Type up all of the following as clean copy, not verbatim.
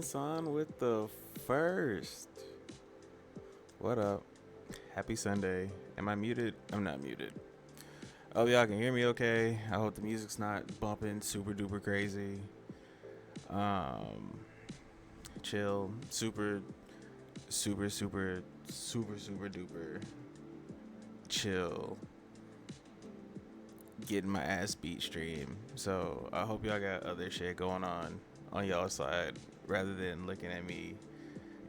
Son with the first. What up? Happy Sunday. Am I muted? I'm not muted. Oh, y'all can hear me okay. I hope the music's not bumping super duper crazy. Um, Chill. Super duper chill. Getting my ass beat stream. So I hope y'all got other shit going on y'all side rather than looking at me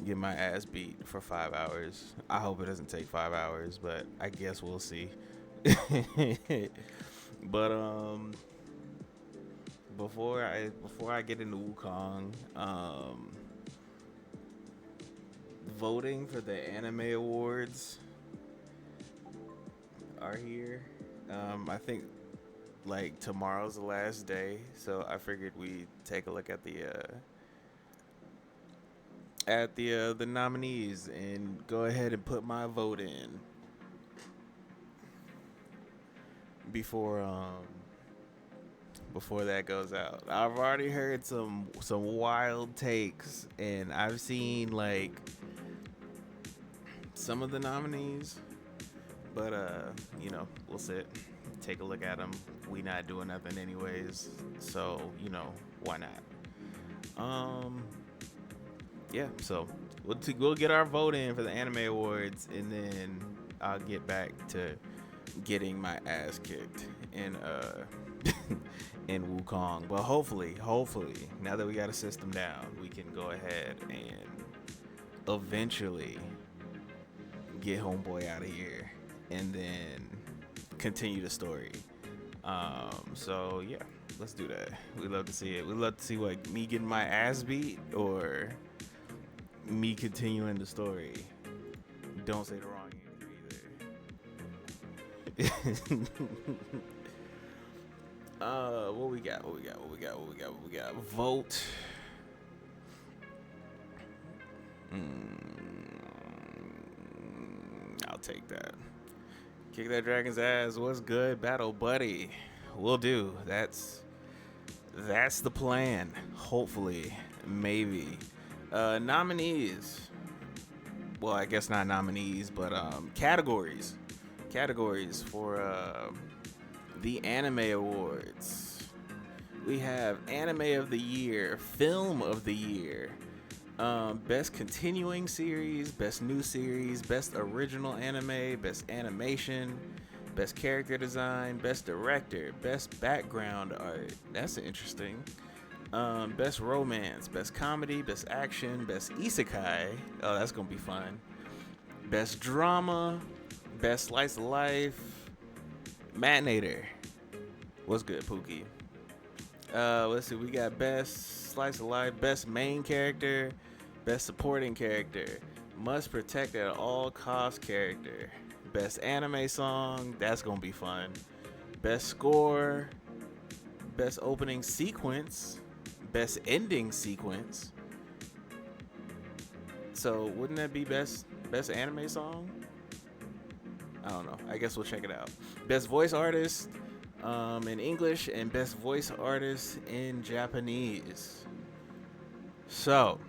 get my ass beat for 5 hours. I hope it doesn't take 5 hours, but I guess we'll see. But before I get into Wukong, voting for the anime awards are here. I think like tomorrow's the last day, so I figured we take a look at the nominees and go ahead and put my vote in before before that goes out. I've already heard some wild takes, and I've seen like some of the nominees, but we'll sit, take a look at them. We not doing nothing anyways, so why not? Yeah, so we'll get our vote in for the anime awards, and then I'll get back to getting my ass kicked in in Wukong. But hopefully, now that we got a system down, we can go ahead and eventually get homeboy out of here, and then continue the story. So yeah, let's do that. We love to see it. We love to see what me getting my ass beat or me continuing the story. Don't say the wrong answer either. What we got? Vote. I'll take that. Kick that dragon's ass. What's good, battle buddy? We'll do. That's the plan. Hopefully, maybe. Nominees. Well, I guess not nominees, but categories. Categories for the Anime Awards. We have Anime of the Year, Film of the Year, Best Continuing Series, Best New Series, Best Original Anime, Best Animation, Best Character Design, Best Director, Best Background Art. That's interesting. Best Romance, Best Comedy, Best Action, Best Isekai. Oh, that's gonna be fun. Best Drama, Best Slice of Life, Matinator. What's good, Pookie? Let's see. We got Best Slice of Life, Best Main Character, Best Supporting Character, Must Protect at All Cost Character, Best Anime Song. That's gonna be fun. Best Score, Best Opening Sequence, Best Ending Sequence. So wouldn't that be best anime song? I don't know. I guess we'll check it out. Best Voice Artist in English and Best Voice Artist in Japanese. So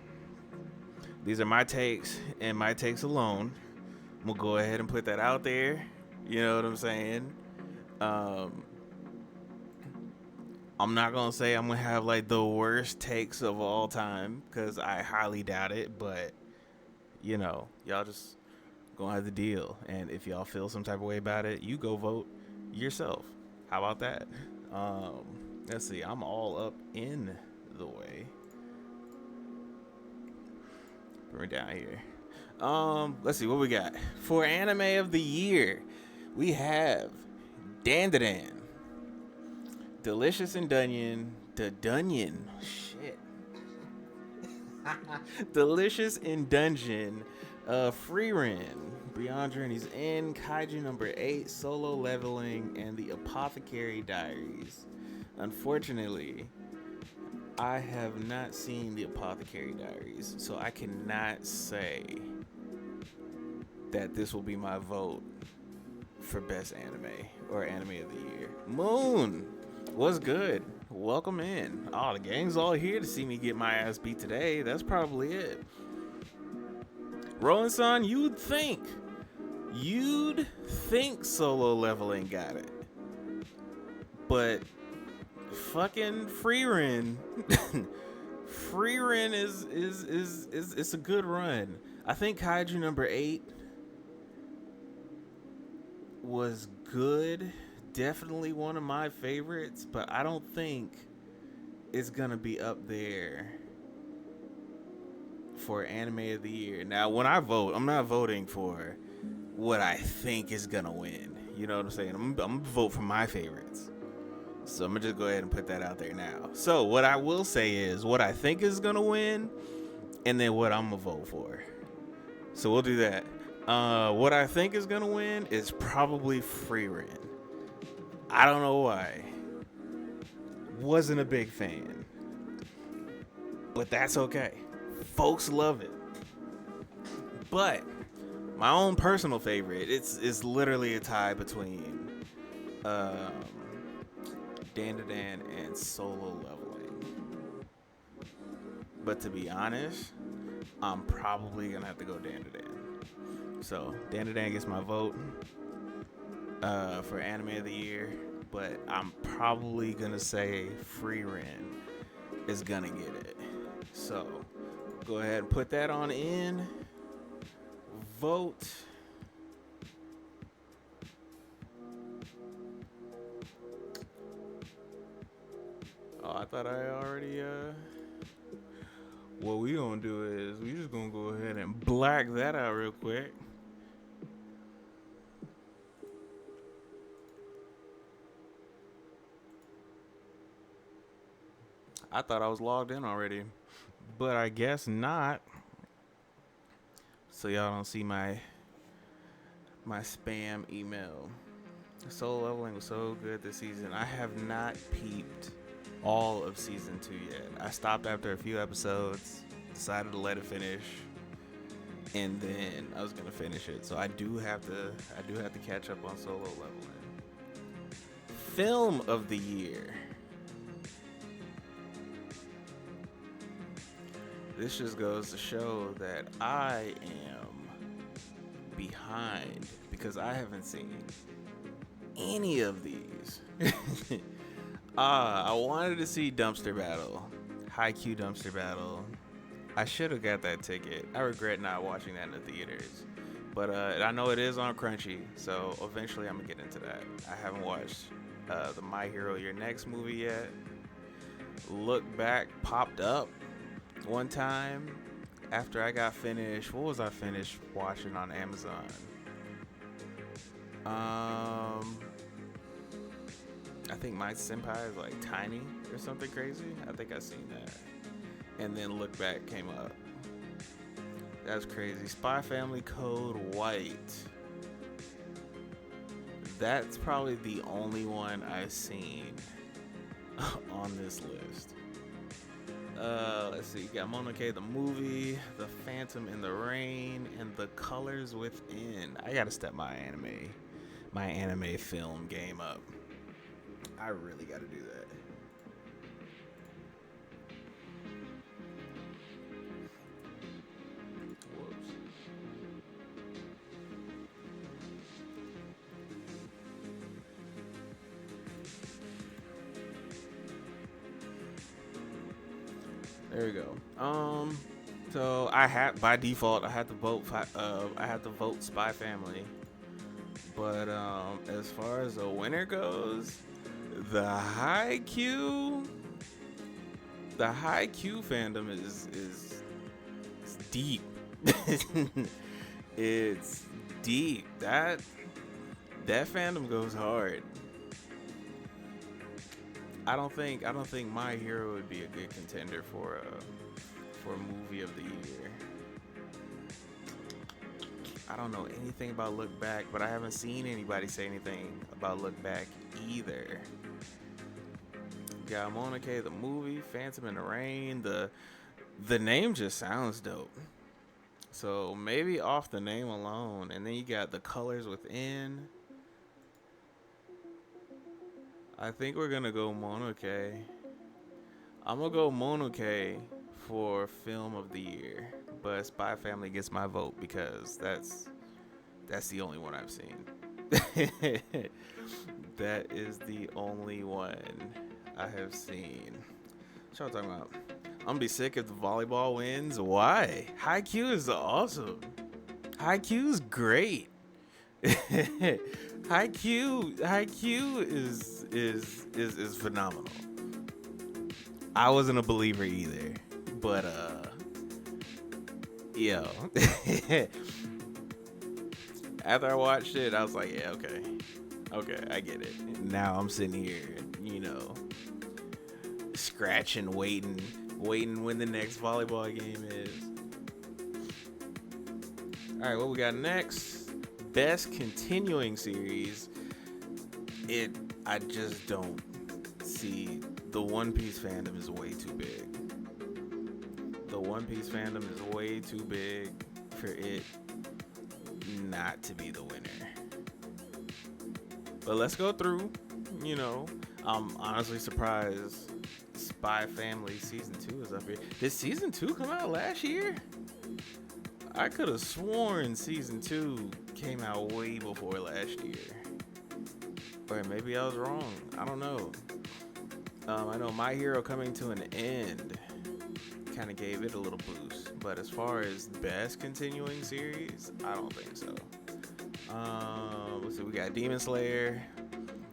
these are my takes and my takes alone. We'll go ahead and put that out there. You know what I'm saying? I'm not gonna say I'm gonna have like the worst takes of all time because I highly doubt it. But y'all just gonna have to deal. And if y'all feel some type of way about it, you go vote yourself. How about that? Let's see. I'm all up in the way. Bring it down here. Let's see what we got for Anime of the Year. We have Dandadan, Delicious in Dungeon, the Dungeon. Shit. Delicious in Dungeon, Frieren, Beyond Journey's End, Kaiju number 8, Solo Leveling, and the Apothecary Diaries. Unfortunately, I have not seen the Apothecary Diaries, so I cannot say that this will be my vote for Best Anime or Anime of the Year. Moon! What's good? Welcome in. Oh, the gang's all here to see me get my ass beat today. That's probably it. Rolling Son, you'd think solo leveling got it. But fucking Freerin Freerin is it's a good run. I think Kaiju number 8 was good. Definitely one of my favorites, but I don't think it's gonna be up there for anime of the year. Now, when I vote, I'm not voting for what I think is gonna win. You know what I'm saying? I'm gonna vote for my favorites. So I'm gonna just go ahead and put that out there now. So what I will say is what I think is gonna win, and then what I'm gonna vote for. So we'll do that. What I think is gonna win is probably Freerin. I don't know why. Wasn't a big fan, but that's okay. Folks love it. But my own personal favorite, it's literally a tie between um, Dandadan and Solo Leveling. But to be honest, I'm probably gonna have to go Dandadan. So Dandadan gets my vote for anime of the year, but I'm probably gonna say Freerin is gonna get it. So go ahead and put that on in. Vote. Oh, I thought I already what we gonna do is we just gonna go ahead and black that out real quick. I thought I was logged in already, but I guess not. So y'all don't see my spam email. Solo Leveling was so good this season. I have not peeped all of season 2 yet. I stopped after a few episodes, decided to let it finish, and then I was gonna finish it. So I do have to catch up on Solo Leveling. Film of the year. This just goes to show that I am behind because I haven't seen any of these. I wanted to see Dumpster Battle, Haikyuu Dumpster Battle. I should have got that ticket. I regret not watching that in the theaters. But I know it is on Crunchy, so eventually I'm gonna get into that. I haven't watched the My Hero Your Next movie yet. Look Back popped up one time after I got finished. What was I finished watching on Amazon? I think My Senpai is like Tiny or something crazy. I think I seen that. And then Look Back came up. That's crazy. Spy Family Code White. That's probably the only one I've seen on this list. Let's see. You got Mononoke the movie, The Phantom in the Rain, and The Colors Within. I gotta step my anime film game up. I really gotta do that. Whoops. There we go. So I had by default I had to vote. I had to vote Spy Family. But as far as the winner goes, the Haikyuu, fandom is deep. It's deep. That fandom goes hard. I don't think My Hero would be a good contender for movie of the year. I don't know anything about Look Back, but I haven't seen anybody say anything about Look Back either. Got Mononoke the movie, Phantom in the Rain. The name just sounds dope. So maybe off the name alone, and then you got The Colors Within. I think we're gonna go Mononoke. I'm gonna go Mononoke for film of the year, but Spy Family gets my vote because that's the only one I've seen. That is the only one I have seen. What y'all talking about? I'm gonna be sick if the volleyball wins. Why? Haikyuu is awesome. Haikyuu's great. Haikyuu is phenomenal. I wasn't a believer either, but yo, after I watched it, I was like, yeah, okay, I get it. Now I'm sitting here, scratching, waiting when the next volleyball game is. All right, what we got next? Best continuing series. I just don't see. The One Piece fandom is way too big. The One Piece fandom is way too big for it not to be the winner. But let's go through. I'm honestly surprised Spy Family Season 2 is up here. Did Season 2 come out last year? I could have sworn Season 2 came out way before last year. Or maybe I was wrong. I don't know. I know My Hero Coming to an End kind of gave it a little boost. But as far as best continuing series, I don't think so. Let's see, we got Demon Slayer.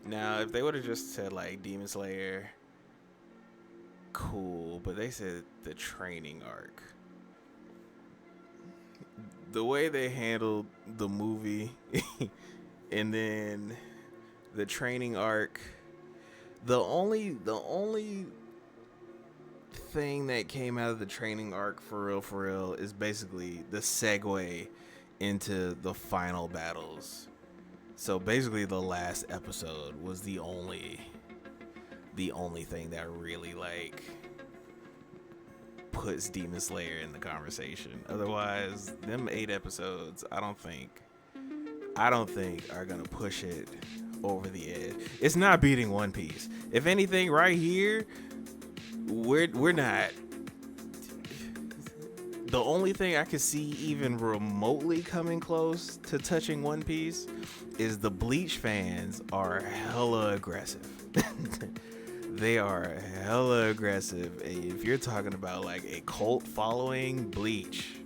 Now, if they would have just said, like, Demon Slayer, cool. But they said the training arc. The way they handled the movie and then the training arc, the only thing that came out of the training arc for real is basically the segue into the final battles. So basically the last episode was the only thing that really puts Demon Slayer in the conversation. Otherwise, them 8 episodes, I don't think are gonna push it over the edge. It's not beating One Piece. If anything, right here, we're not. The only thing I could see even remotely coming close to touching One Piece is the Bleach fans are hella aggressive. They are hella aggressive. If you're talking about like a cult following, Bleach,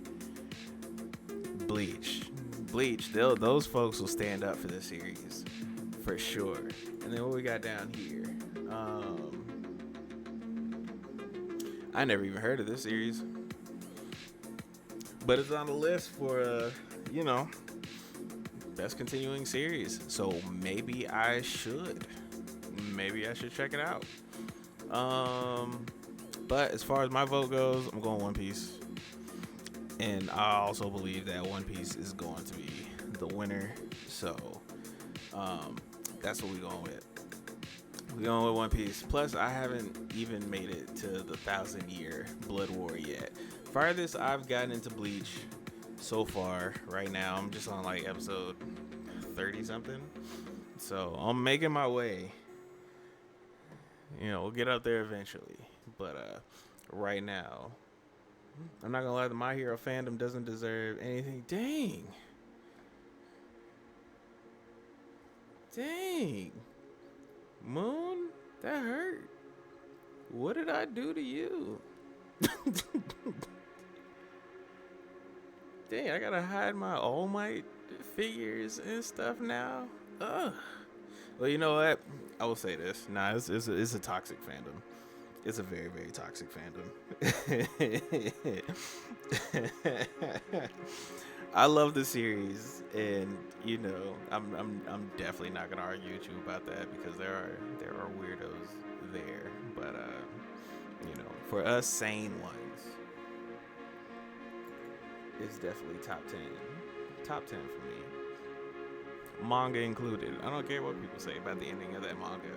those folks will stand up for the series for sure. And then what we got down here? I never even heard of this series, but it's on the list for best continuing series. So maybe I should check it out. But as far as my vote goes, I'm going One Piece. And I also believe that One Piece is going to be the winner. So that's what we're going with. We're going with One Piece. Plus, I haven't even made it to the 1,000-year Blood War yet. Farthest I've gotten into Bleach so far, right now, I'm just on like episode 30-something. So I'm making my way. We'll get up there eventually. But right now, I'm not gonna lie, the My Hero fandom doesn't deserve anything. Dang. Moon, that hurt. What did I do to you? Dang, I gotta hide my All Might figures and stuff now. Ugh. Well, you know what? I will say this. Nah, it's a toxic fandom. It's a very, very toxic fandom. I love the series, and I'm definitely not gonna argue with you about that because there are weirdos there. But for us sane ones, it's definitely top 10. Top 10 for me. Manga included. I don't care what people say about the ending of that manga.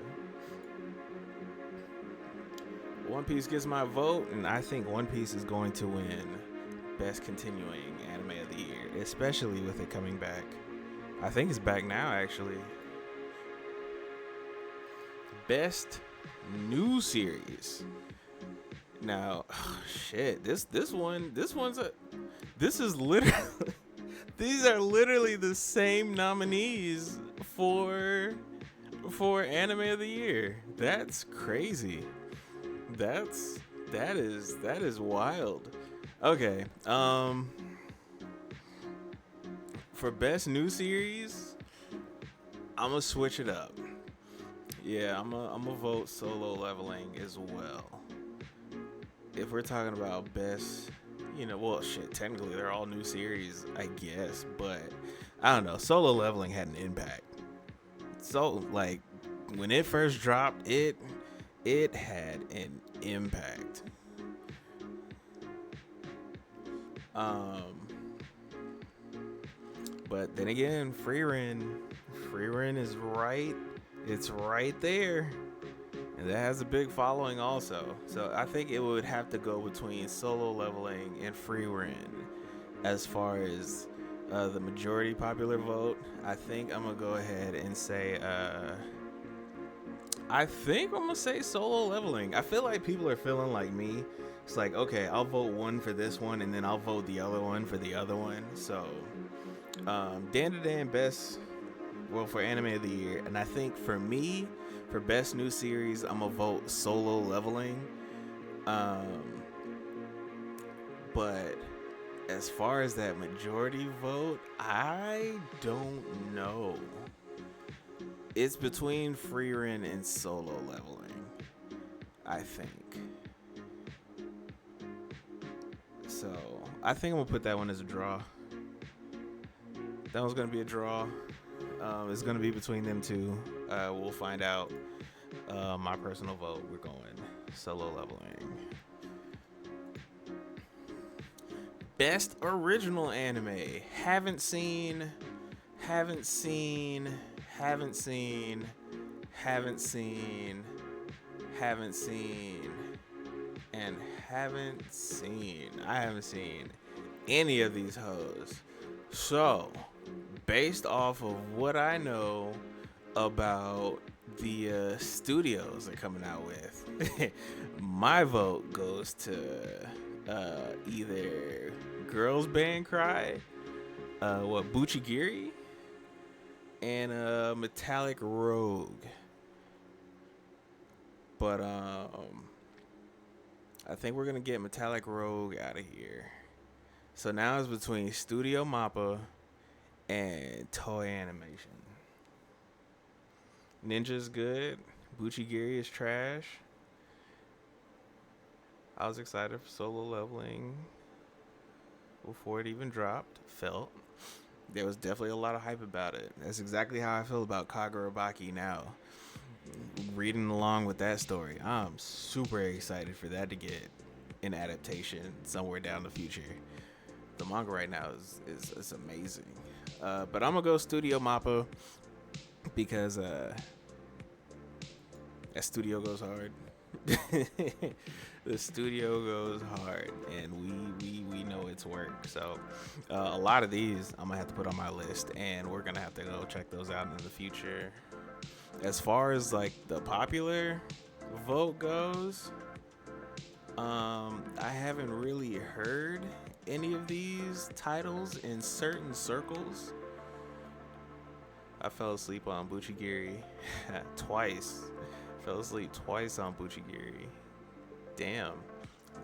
One Piece gets my vote, and I think One Piece is going to win Best Continuing Anime of the Year, especially with it coming back. I think it's back now, actually. best new series. Now, shit, this is literally these are literally the same nominees for anime of the year. That's crazy. That is wild. Okay. For best new series, I'm gonna switch it up. Yeah, I'm gonna vote Solo Leveling as well. If we're talking about best, well, shit, technically they're all new series, I guess, but I don't know. Solo Leveling had an impact. So, like, when it first dropped, it had an impact. But then again, Frieren is right. It's right there. And that has a big following also. So I think it would have to go between Solo Leveling and Frieren as far as the majority popular vote. I think I'm going to go ahead and say Solo Leveling. I feel like people are feeling like me. It's like, okay, I'll vote one for this one and then I'll vote the other one for the other one. So Dan to Dan best, well, for anime of the year. And I think for me, for best new series, I'm gonna vote Solo Leveling. But as far as that majority vote, I don't know. It's between Frieren and Solo Leveling, I think. So I think I'm gonna put that one as a draw. That one's gonna be a draw. It's gonna be between them two. We'll find out. My personal vote, we're going Solo Leveling. Best original anime. Haven't seen, and haven't seen. I haven't seen any of these hoes. So, based off of what I know about the studios they're coming out with, my vote goes to either Girls Band Cry, Buchigiri, and Metallic Rogue. But I think we're gonna get Metallic Rogue out of here. So now it's between Studio Mappa and Toei Animation. Ninja's good. Buchigiri is trash. I was excited for Solo Leveling before it even dropped. There was definitely a lot of hype about it. That's exactly how I feel about Kagurabaki now. Reading along with that story, I'm super excited for that to get an adaptation somewhere down the future. The manga right now is amazing. But I'm gonna go Studio Mappa because that studio goes hard. The studio goes hard, and we know its work. So a lot of these I'm gonna have to put on my list, and we're gonna have to go check those out in the future. As far as like the popular vote goes, I haven't really heard any of these titles in certain circles. I fell asleep on Buchigiri twice. Fell asleep twice on Buchigiri. Damn.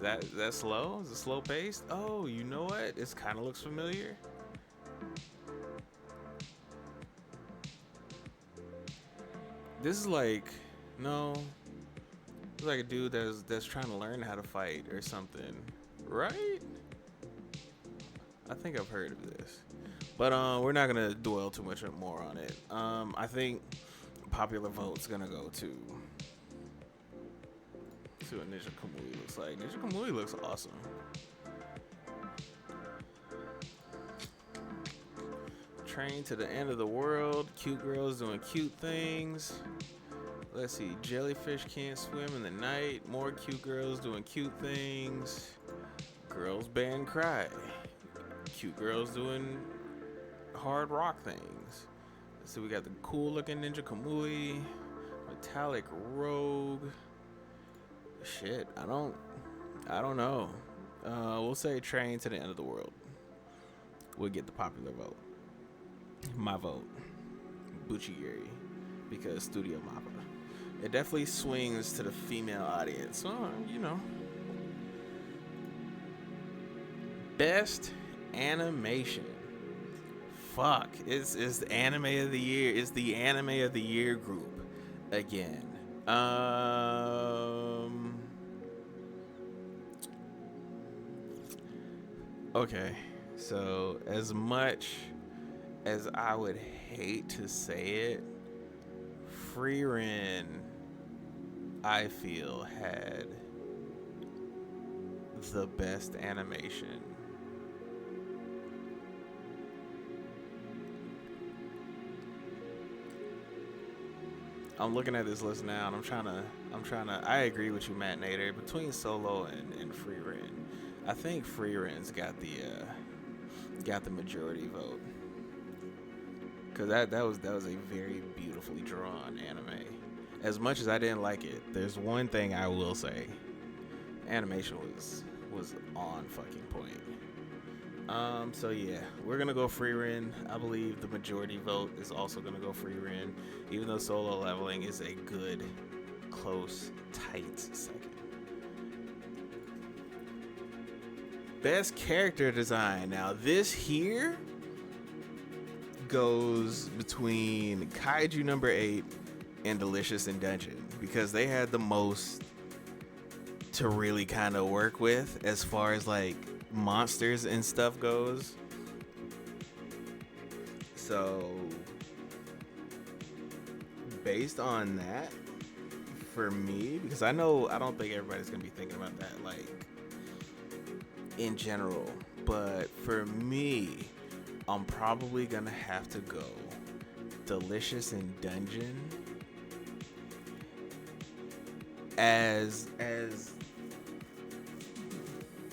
Is that slow? Is it slow paced? Oh, you know what? It kind of looks familiar. This is like, no. It's like a dude that's trying to learn how to fight or something, right? I think I've heard of this, but we're not gonna dwell too much more on it. I think popular vote's gonna go to see what Ninja Kamui looks like. Ninja Kamui looks awesome. Train to the End of the World. Cute girls doing cute things. Let's see. Jellyfish Can't Swim in the Night. More cute girls doing cute things. Girls Band Cry. Cute girls doing hard rock things. Let's see. We got the cool looking Ninja Kamui. Metallic Rogue. Shit, I don't know. We'll say Train to the End of the World. We'll get the popular vote. My vote, Buchigiri, because Studio Mappa. It definitely swings to the female audience. So, Best animation. Fuck, it's the anime of the year. It's the anime of the year group again. Okay, so as much as I would hate to say it, Frieren, I feel, had the best animation. I'm looking at this list now, and I'm trying to. I agree with you, Matt Nader. Between Solo and Frieren, I think Frieren's got the majority vote. Cause that was a very beautifully drawn anime. As much as I didn't like it, there's one thing I will say: animation was on fucking point. So yeah, we're gonna go Frieren. I believe the majority vote is also gonna go Frieren, even though Solo Leveling is a good, close, tight second. Best character design. Now this here goes between Kaiju number 8 and Delicious in Dungeon, because they had the most to really kind of work with as far as like monsters and stuff goes. So based on that, for me, because I don't think everybody's gonna be thinking about that like in general, but for me, I'm probably gonna have to go Delicious in Dungeon as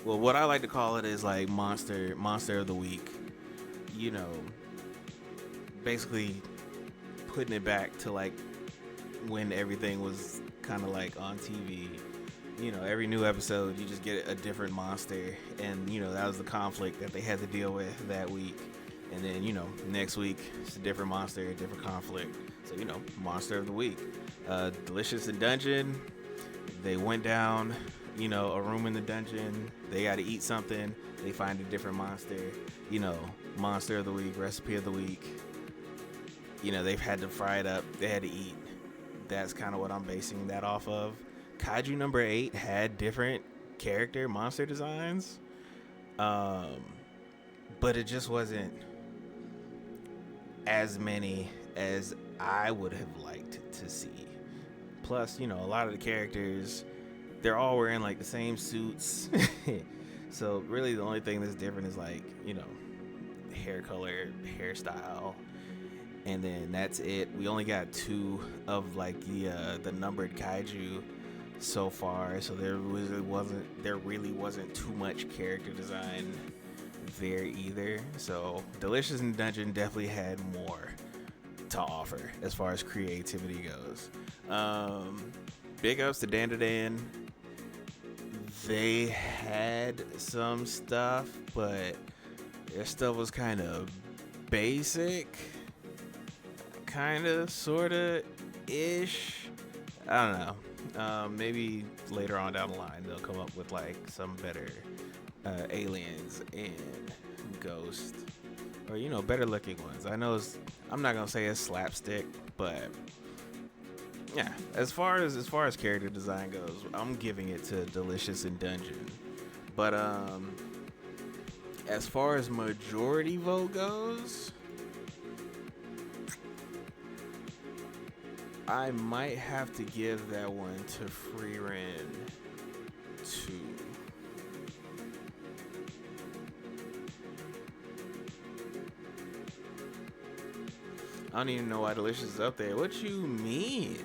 well. What I like to call it is like monster of the week. Basically putting it back to like when everything was kind of like on TV. Every new episode you just get a different monster, and that was the conflict that they had to deal with that week. And then next week it's a different monster, a different conflict. So monster of the week. Delicious in Dungeon, they went down a room in the dungeon, they got to eat something, they find a different monster. Monster of the week, recipe of the week. They've had to fry it up, they had to eat. That's kind of what I'm basing that off of. Kaiju number 8 had different character monster designs, but it just wasn't as many as I would have liked to see. Plus, a lot of the characters, they're all wearing like the same suits. So really the only thing that's different is like, hair color, hairstyle, and then that's it. We only got 2 of like the numbered kaiju so far, so there really wasn't too much character design there either. So Delicious in Dungeon definitely had more to offer as far as creativity goes. Big ups to Dandadan. They had some stuff, but their stuff was kind of basic, kind of, sort of ish. I don't know. Maybe later on down the line they'll come up with like some better aliens and ghosts, or better looking ones. I'm not gonna say it's slapstick, but yeah, as far as character design goes, I'm giving it to Delicious in Dungeon. But as far as majority vote goes, I might have to give that one to Frieren 2. I don't even know why Delicious is up there. What you mean?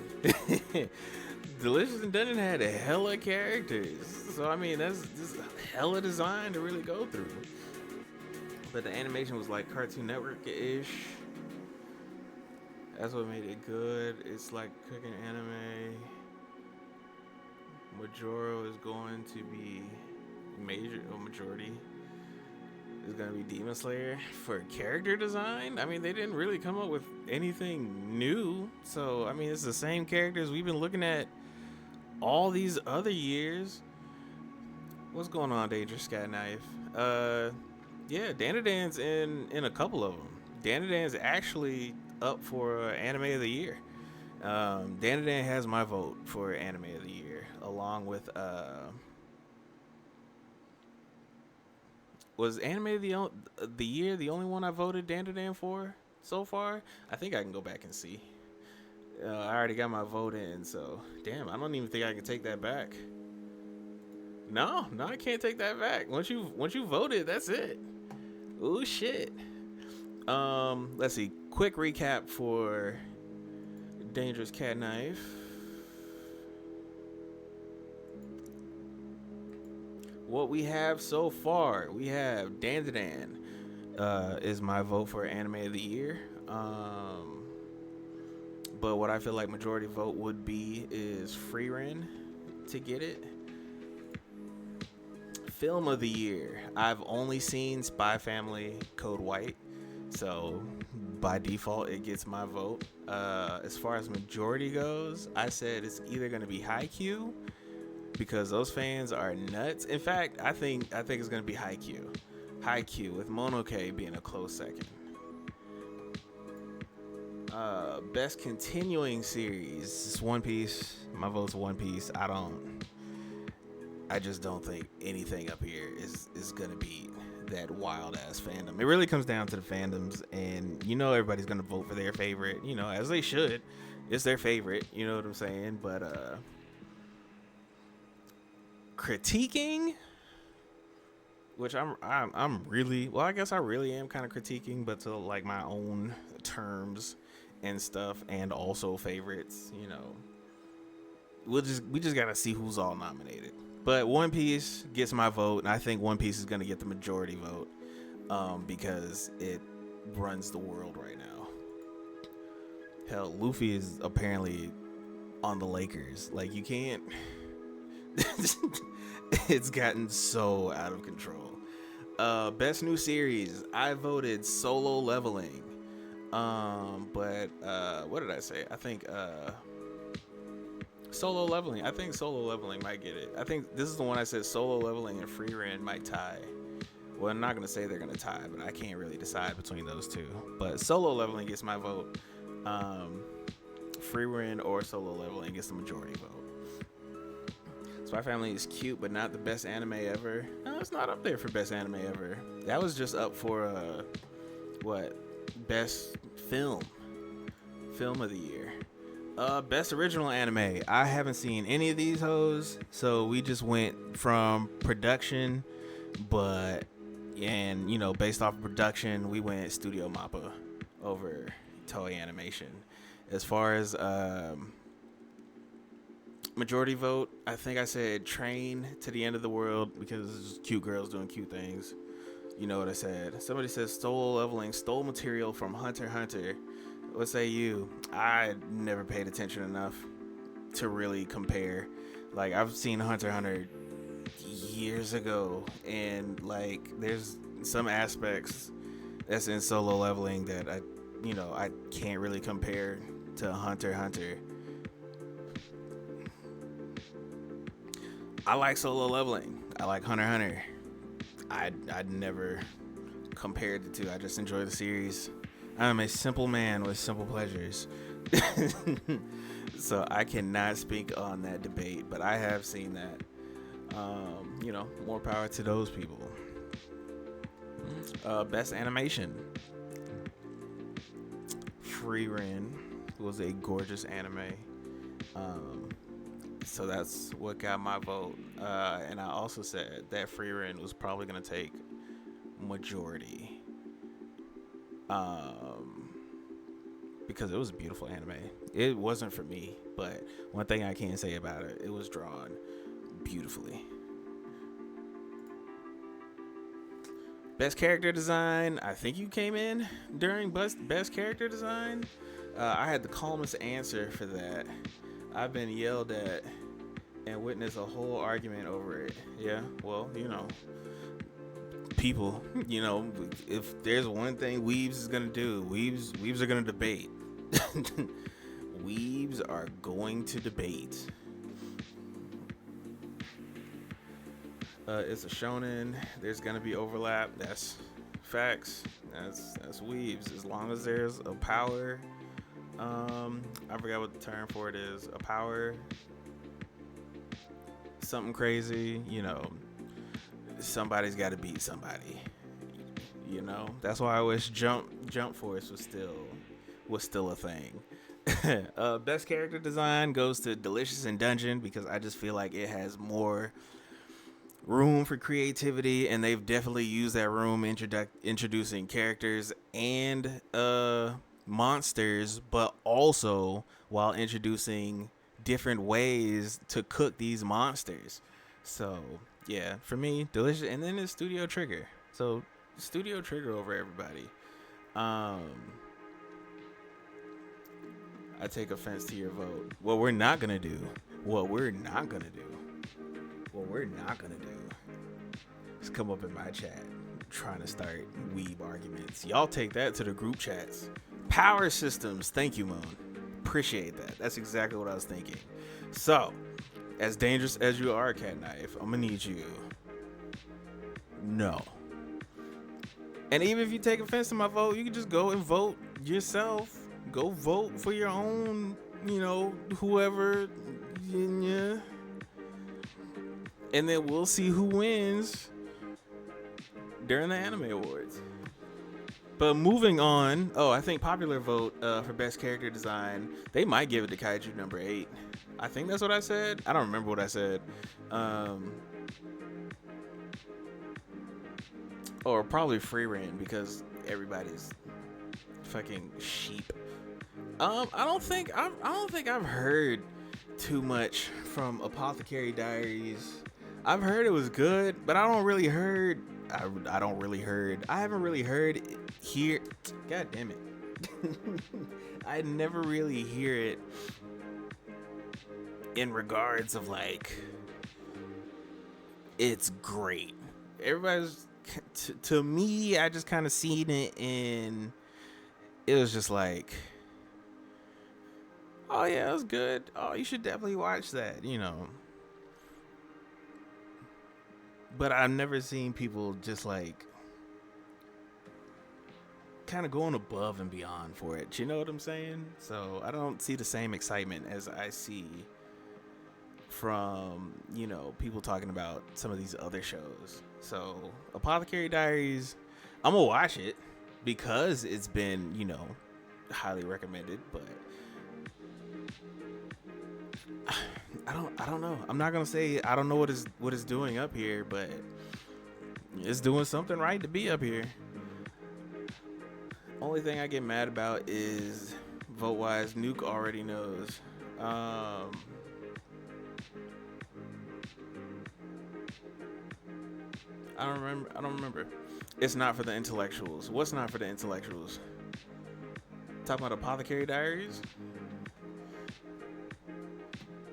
Delicious in Dungeon had a hella characters. So I mean, that's just hella design to really go through. But the animation was like Cartoon Network-ish. That's what made it good. It's like cooking anime. Majoro is going to be major or majority is going to be Demon Slayer for character design. I mean, they didn't really come up with anything new. So, I mean, it's the same characters we've been looking at all these other years. What's going on, Dangerous Sky Knife? Yeah, Danadan's in a couple of them. Danadan's actually up for Anime of the Year. Danadan has my vote for Anime of the Year, along with was Anime of the Year the only one I voted Danadan for so far? I think I can go back and see. I already got my vote in, so damn, I don't even think I can take that back. No, no, I can't take that back. Once you voted, that's it. Oh shit. Let's see. Quick recap for Dangerous Cat Knife. What we have so far, we have Dandadan is my vote for Anime of the Year. But what I feel like majority vote would be is Frieren to get it. Film of the Year, I've only seen Spy Family Code White, so by default it gets my vote. As far as majority goes, I said it's either going to be Haikyuu because those fans are nuts. In fact, I think it's going to be Haikyuu with Monoke being a close second. Best continuing series is One Piece. My vote's One Piece. I just don't think anything up here is gonna be that wild ass fandom. It really comes down to the fandoms, and everybody's gonna vote for their favorite, as they should. It's their favorite, you know what I'm saying? But critiquing, which I'm really, well, I guess I really am kind of critiquing, but to like my own terms and stuff, and also favorites, we just gotta see who's all nominated. But One Piece gets my vote, and I think One Piece is gonna get the majority vote, because it runs the world right now. Hell, Luffy is apparently on the Lakers. Like, you can't. It's gotten so out of control. Best new series, I voted Solo Leveling. But what did I say? I think Solo Leveling. I think Solo Leveling might get it. I think this is the one I said Solo Leveling and Frieren might tie. Well, I'm not gonna say they're gonna tie, but I can't really decide between those two. But Solo Leveling gets my vote. Frieren or Solo Leveling gets the majority vote. Spy Family is cute, but not the best anime ever. No, it's not up there for best anime ever. That was just up for best film of the year. Best original anime. I haven't seen any of these hoes, so we just went from production, based off of production, we went Studio Mappa over Toei Animation. As far as majority vote, I think I said Train to the End of the World because it's just cute girls doing cute things. You know what I said. Somebody says Solo Leveling stole material from Hunter x Hunter. What say you? I never paid attention enough to really compare. Like, I've seen Hunter x Hunter years ago, and like there's some aspects that's in Solo Leveling that I can't really compare to Hunter x Hunter. I like Solo Leveling. I like Hunter x Hunter. I'd never compared the two. I just enjoy the series. I'm a simple man with simple pleasures. So I cannot speak on that debate, but I have seen that. More power to those people. Best animation. Frieren was a gorgeous anime. So that's what got my vote. And I also said that Frieren was probably going to take majority. Because it was a beautiful anime. It wasn't for me, but one thing I can say about it, it was drawn beautifully. Best character design. I think you came in during best character design. I had the calmest answer for that. I've been yelled at and witnessed a whole argument over it. Yeah, well, people, if there's one thing Weebs is gonna do, Weebs are gonna debate. Weebs are going to debate. It's a shonen. There's gonna be overlap. That's facts. That's Weebs. As long as there's a power, I forgot what the term for it is. A power, something crazy. Somebody's got to beat somebody. That's why I wish Jump Force was still a thing. Best character design goes to Delicious in Dungeon because I just feel like it has more room for creativity, and they've definitely used that room introducing characters and monsters, but also while introducing different ways to cook these monsters. So yeah, for me, Delicious, and then it's Studio Trigger. So Studio Trigger over everybody. I take offense to your vote. What we're not gonna do is come up in my chat trying to start weeb arguments. Y'all take that to the group chats. Power systems. Thank you, Moon. Appreciate that. That's exactly what I was thinking. So, as dangerous as you are, Cat Knife, I'm gonna need you. No. And even if you take offense to my vote, you can just go and vote yourself. Go vote for your own, whoever. Yeah. And then we'll see who wins during the Anime Awards. But moving on, I think popular vote for best character design, they might give it to Kaiju number 8. I think that's what I said. I don't remember what I said. Or probably Frieren because everybody's fucking sheep. I don't think I've heard too much from Apothecary Diaries. I've heard it was good, but I haven't really heard here. God damn it. I never really hear it in regards of like it's great. Everybody's to me, I just kind of seen it and it was just like, oh yeah, it was good. Oh, you should definitely watch that, But I've never seen people just like kind of going above and beyond for it. You know what I'm saying? So I don't see the same excitement as I see from, people talking about some of these other shows. So Apothecary Diaries, I'm gonna watch it because it's been, highly recommended, but I don't know. I'm not gonna say I don't know what it's doing up here, but it's doing something right to be up here. Only thing I get mad about is vote wise. Nuke already knows. I don't remember. It's not for the intellectuals. What's not for the intellectuals? Talking about Apothecary Diaries?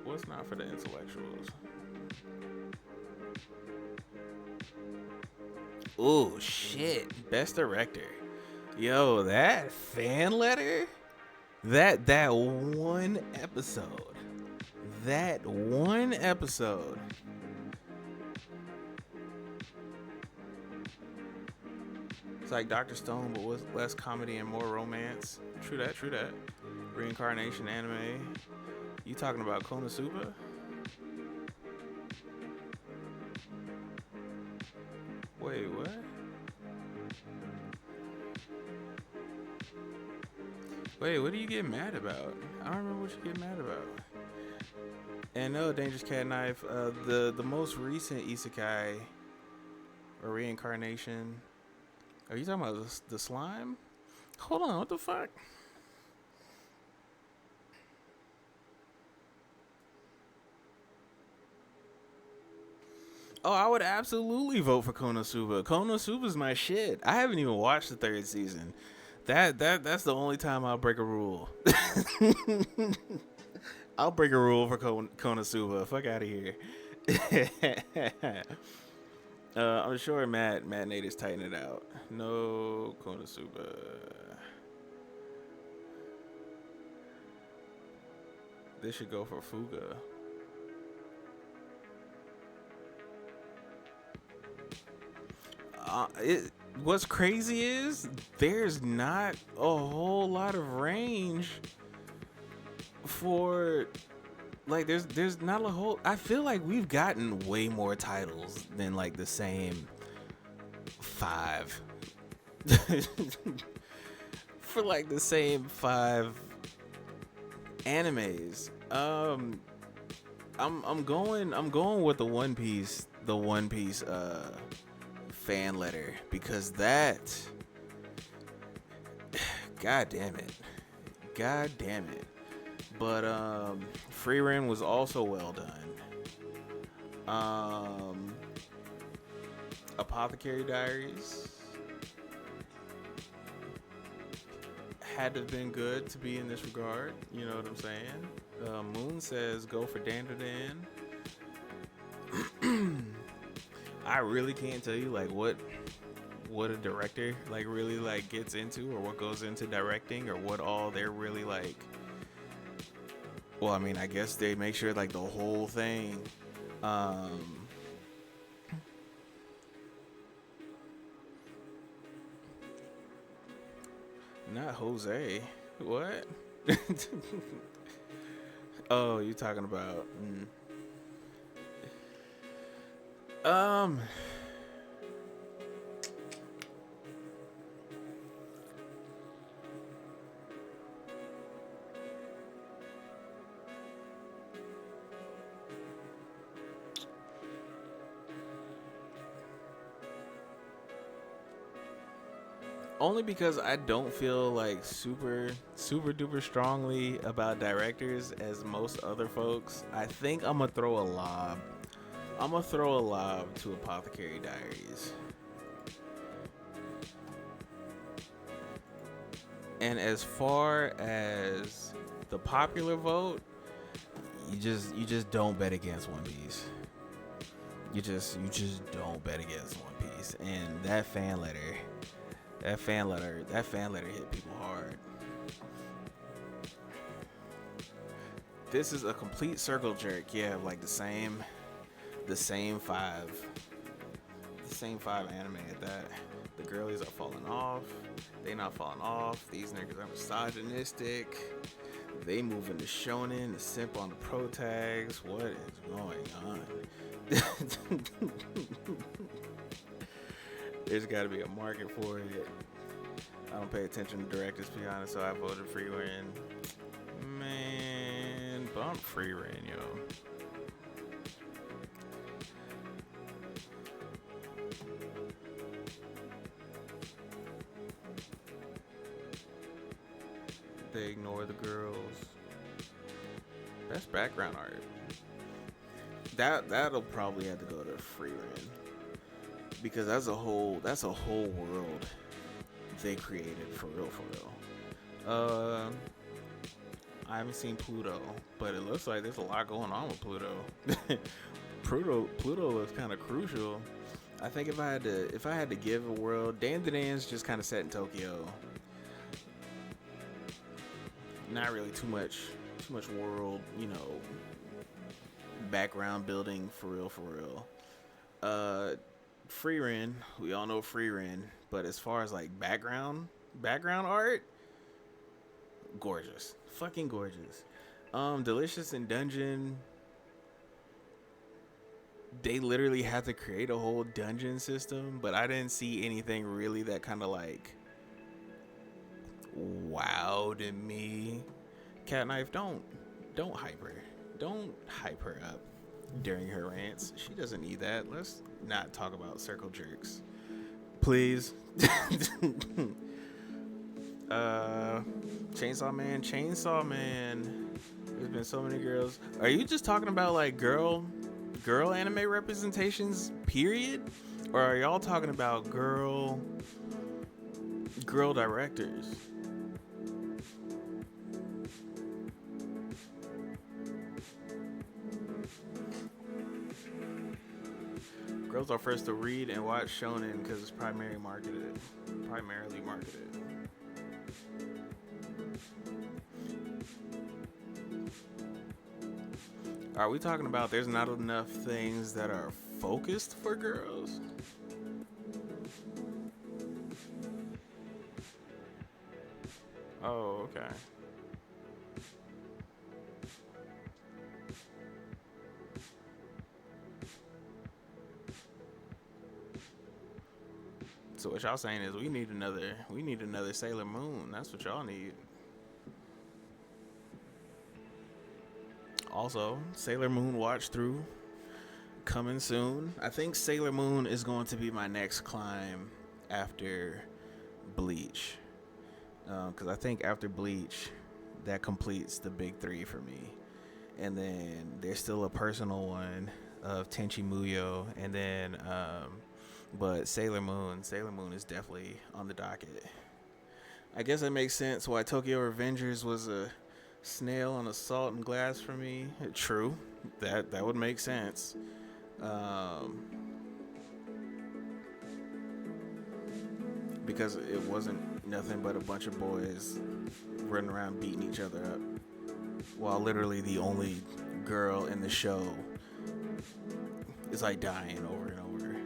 What's not for the intellectuals? Oh shit! Best director. Yo, that fan letter. That one episode. That one episode. It's like Dr. Stone, but with less comedy and more romance. True that. Reincarnation anime. You talking about Konosuba? Wait, what? Wait, what do you get mad about? I don't remember what you get mad about. And no, Dangerous Cat Knife. The most recent isekai or reincarnation. Are you talking about the slime? Hold on, what the fuck? Oh, I would absolutely vote for Konosuba. Konosuba's my shit. I haven't even watched the third season. That's the only time I'll break a rule. I'll break a rule for Konosuba. Fuck out of here. I'm sure Matt Nate is tightening it out. No Konosuba. This should go for Fuga. What's crazy is there's not a whole lot of range for like there's not a whole. I feel like we've gotten way more titles than like the same five for like the same five animes. I'm going with the One Piece fan letter because that god damn it. God damn it. But Frieren was also well done. Apothecary Diaries had to have been good to be in this regard. You know what I'm saying? Moon says go for Dandadan. I really can't tell you like what a director like really like gets into or what goes into directing or what all they're really like. Well, I mean, I guess they make sure like the whole thing not Jose. What? Oh, you talking about um only because I don't feel like super duper strongly about directors as most other folks. I think I'm gonna throw a lob. I'm gonna throw a lob to Apothecary Diaries. And as far as the popular vote, you just don't bet against One Piece. You just don't bet against One Piece. And that fan letter hit people hard. This is a complete circle jerk. Yeah, like the same five anime at that. The girlies are falling off. They not falling off. These niggas are misogynistic. They move into shonen, the simp on the pro tags. What is going on? There's got to be a market for it. I don't pay attention to directors, to be honest, so I voted Frieren. Man, bump Frieren, yo. They ignore the girls. Best background art. That'll probably have to go to Frieren because that's a whole world they created for real. I haven't seen Pluto, but it looks like there's a lot going on with Pluto. Pluto looks kind of crucial. I think if I had to give a world, Dandadan's just kind of set in Tokyo. Not really too much world, background building for real. Frieren, we all know Frieren, but as far as like background art, gorgeous, fucking gorgeous. Delicious in Dungeon, they literally had to create a whole dungeon system, but I didn't see anything really that kind of like wowed me. Cat Knife, don't hype her. Don't hype her up during her rants. She doesn't need that. Let's not talk about circle jerks, please. Chainsaw Man. There's been so many girls. Are you just talking about like girl girl anime representations, period? Or are y'all talking about girl directors? Girls are first to read and watch shonen because it's primarily marketed. Are we talking about there's not enough things that are focused for girls? Oh, okay. So what y'all saying is we need another Sailor Moon. That's what y'all need. Also, Sailor Moon watch through coming soon. I think Sailor Moon is going to be my next climb after Bleach. Because I think after Bleach, that completes the big three for me. And then there's still a personal one of Tenchi Muyo, and then but Sailor Moon is definitely on the docket. I guess it makes sense why Tokyo Revengers was a snail on a salt and glass for me. True, that would make sense. Because it wasn't nothing but a bunch of boys running around beating each other up, while literally the only girl in the show is like dying over and over.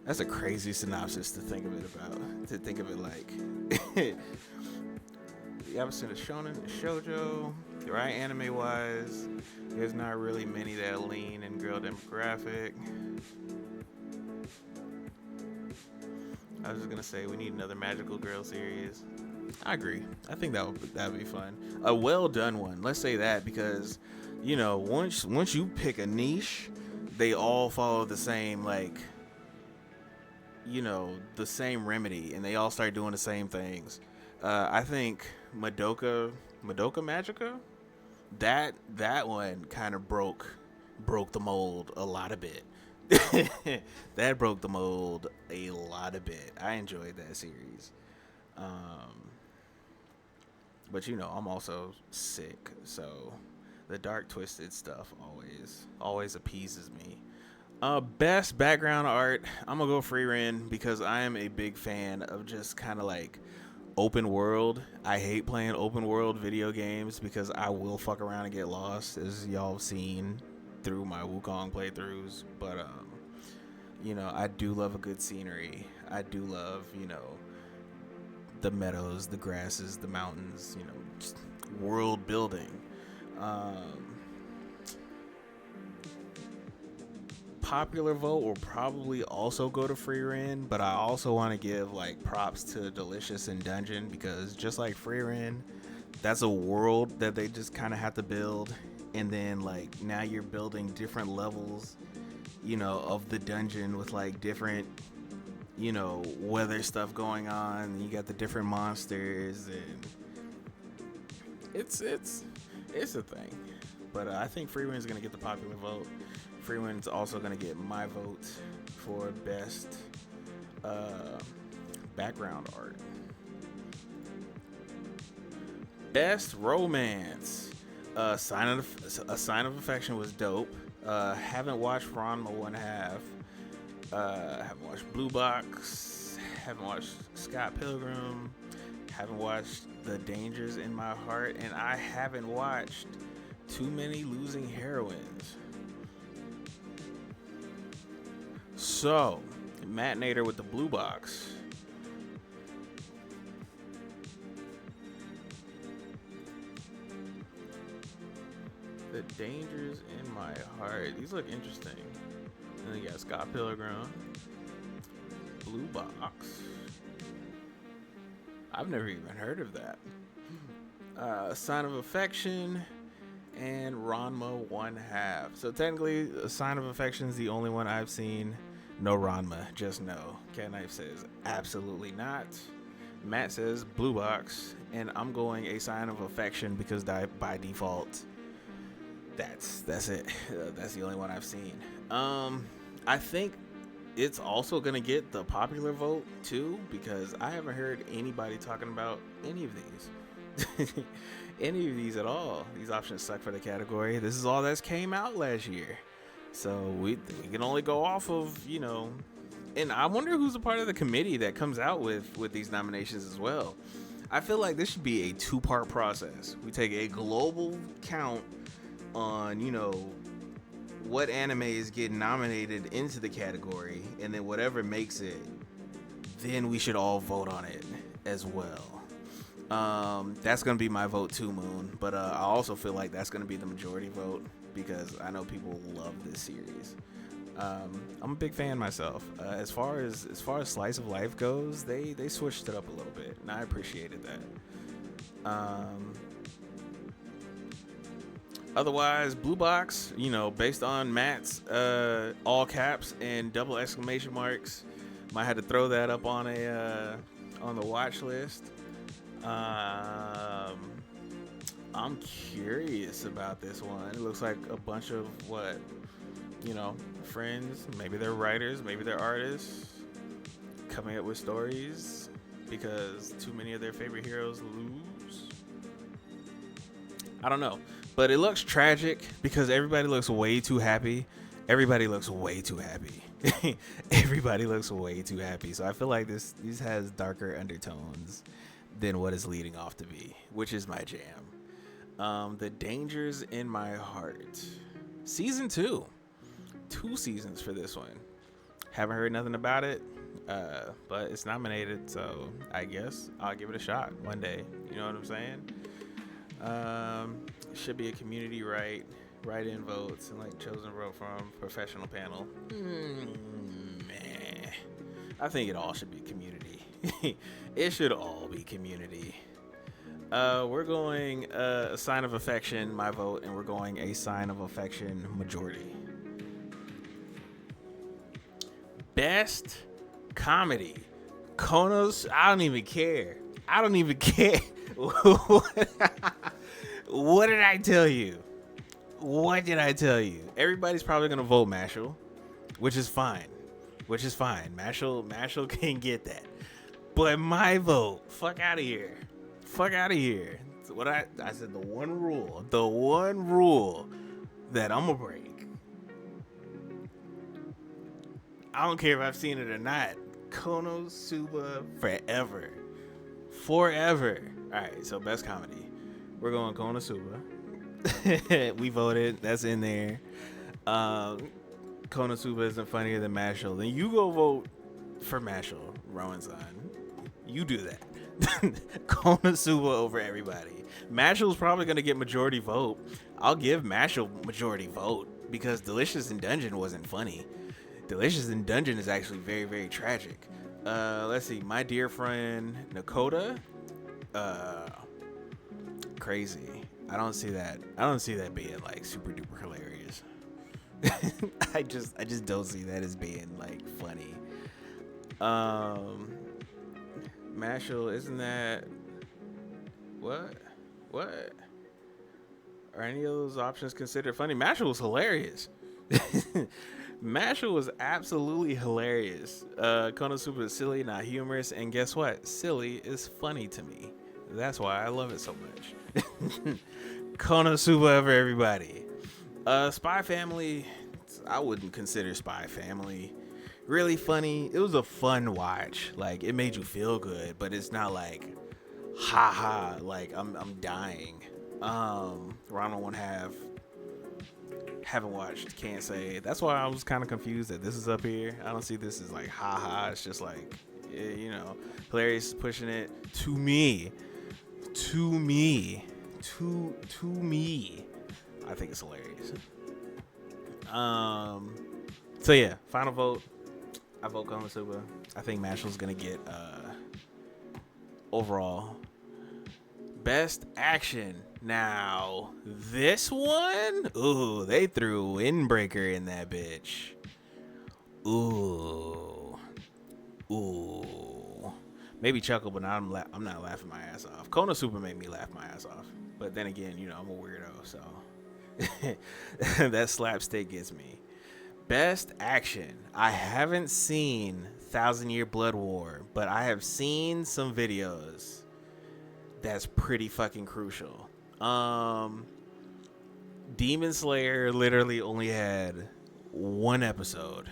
That's a crazy synopsis to think of it about. To think of it like the opposite of shonen and shoujo, right? Anime wise, there's not really many that lean in girl demographic. I was just gonna say we need another magical girl series. I agree. I think that would be fun. A well done one. Let's say that, because once you pick a niche, they all follow the same the same remedy, and they all start doing the same things. I think Madoka Magica, that one kind of broke the mold a lot of bit. That broke the mold a lot of bit. I enjoyed that series. But I'm also sick, so the dark twisted stuff always appeases me. Best background art, I'm gonna go Frieren because I am a big fan of just kind of like open world. I hate playing open world video games because I will fuck around and get lost, as y'all have seen through my Wukong playthroughs. But I do love a good scenery. I do love the meadows, the grasses, the mountains, just world building. Popular vote will probably also go to Frieren, but I also want to give props to Delicious and Dungeon, because just like Frieren, that's a world that they just kind of have to build, and then now you're building different levels of the dungeon with different weather stuff going on, and you got the different monsters, and it's a thing. But I think Freeman's gonna get the popular vote. Freeman's also gonna get my vote for best background art. Best romance. A Sign of Affection was dope. Haven't watched Ranma 1/2. Haven't watched Blue Box. Haven't watched Scott Pilgrim. Haven't watched The Dangers in My Heart, and I haven't watched Too Many Losing Heroines. So, Matt Nader with the Blue Box. The Dangers in My Heart. These look interesting. And then you got Scott Pilgrim. Blue Box. I've never even heard of that. Sign of Affection and Ranma 1/2. So technically, A Sign of Affection is the only one I've seen. No Ranma, just no. Cat Knife says absolutely not. Matt says Blue Box, and I'm going A Sign of Affection because by default, That's it. That's the only one I've seen. I think it's also gonna get the popular vote too, because I haven't heard anybody talking about any of these. Any of these at all. These options suck for the category. This is all that's came out last year, so we can only go off of, you know. And I wonder who's a part of the committee that comes out with these nominations as well. I feel like this should be a two-part process. We take a global count on, you know, what anime is getting nominated into the category, and then whatever makes it, then we should all vote on it as well. That's gonna be my vote too, Moon. But I also feel like that's gonna be the majority vote, because I know people love this series. I'm a big fan myself. As far as Slice of Life goes, they switched it up a little bit, and I appreciated that. Otherwise, Blue Box, you know, based on Matt's all caps and double exclamation marks, might have to throw that up on the watch list. I'm curious about this one. It looks like a bunch of friends, maybe they're writers, maybe they're artists, coming up with stories because too many of their favorite heroes lose. I don't know, but it looks tragic because everybody looks way too happy. Everybody looks way too happy. Everybody looks way too happy. So I feel like this has darker undertones than what is leading off to be, which is my jam. The Dangers in My Heart, season 2. 2 seasons for this one. Haven't heard nothing about it, but it's nominated, so I guess I'll give it a shot one day. You know what I'm saying? Should be a community write-in votes and like chosen vote from professional panel. Meh. I think it all should be community. It should all be community. We're going a sign of affection, my vote, and we're going a sign of affection majority. Best comedy. Konos, I don't even care. What did I tell you? Everybody's probably going to vote Mashal, which is fine. Mashal can get that. But my vote, fuck out of here. So what I said, the one rule that I'm going to break. I don't care if I've seen it or not. Konosuba forever. All right, so best comedy. We're going Konosuba. We voted. That's in there. Konosuba isn't funnier than Mashal. Then you go vote for Mashal, Rowan-san. You do that. Konosuba over everybody. Mashal's probably going to get majority vote. I'll give Mashal majority vote because Delicious in Dungeon wasn't funny. Delicious in Dungeon is actually very, very tragic. Let's see. My dear friend Nakota. Crazy. I don't see that being like super duper hilarious. I just don't see that as being like funny. Mashal, isn't that what? Are any of those options considered funny? Mashal was hilarious. Mashal was absolutely hilarious. Konosuba is silly, not humorous, and guess what? Silly is funny to me. That's why I love it so much. Konosuba over everybody. Spy Family, I wouldn't consider Spy Family really funny. It was a fun watch. Like, it made you feel good, but it's not like, haha, like I'm dying. Ronald One Half. Haven't watched, can't say. That's why I was kind of confused that this is up here. I don't see this as like haha. It's just like, hilarious, pushing it to me. I think it's hilarious. So yeah, final vote. I vote Konosuba. I think Mashal's gonna get overall best action. Now, this one, ooh, they threw Windbreaker in that bitch. Ooh. Maybe chuckle, but I'm not laughing my ass off. Konosuba made me laugh my ass off. But then again, I'm a weirdo, so That slapstick gets me. Best action. I haven't seen Thousand Year Blood War, but I have seen some videos that's pretty fucking crucial. Demon Slayer literally only had one episode.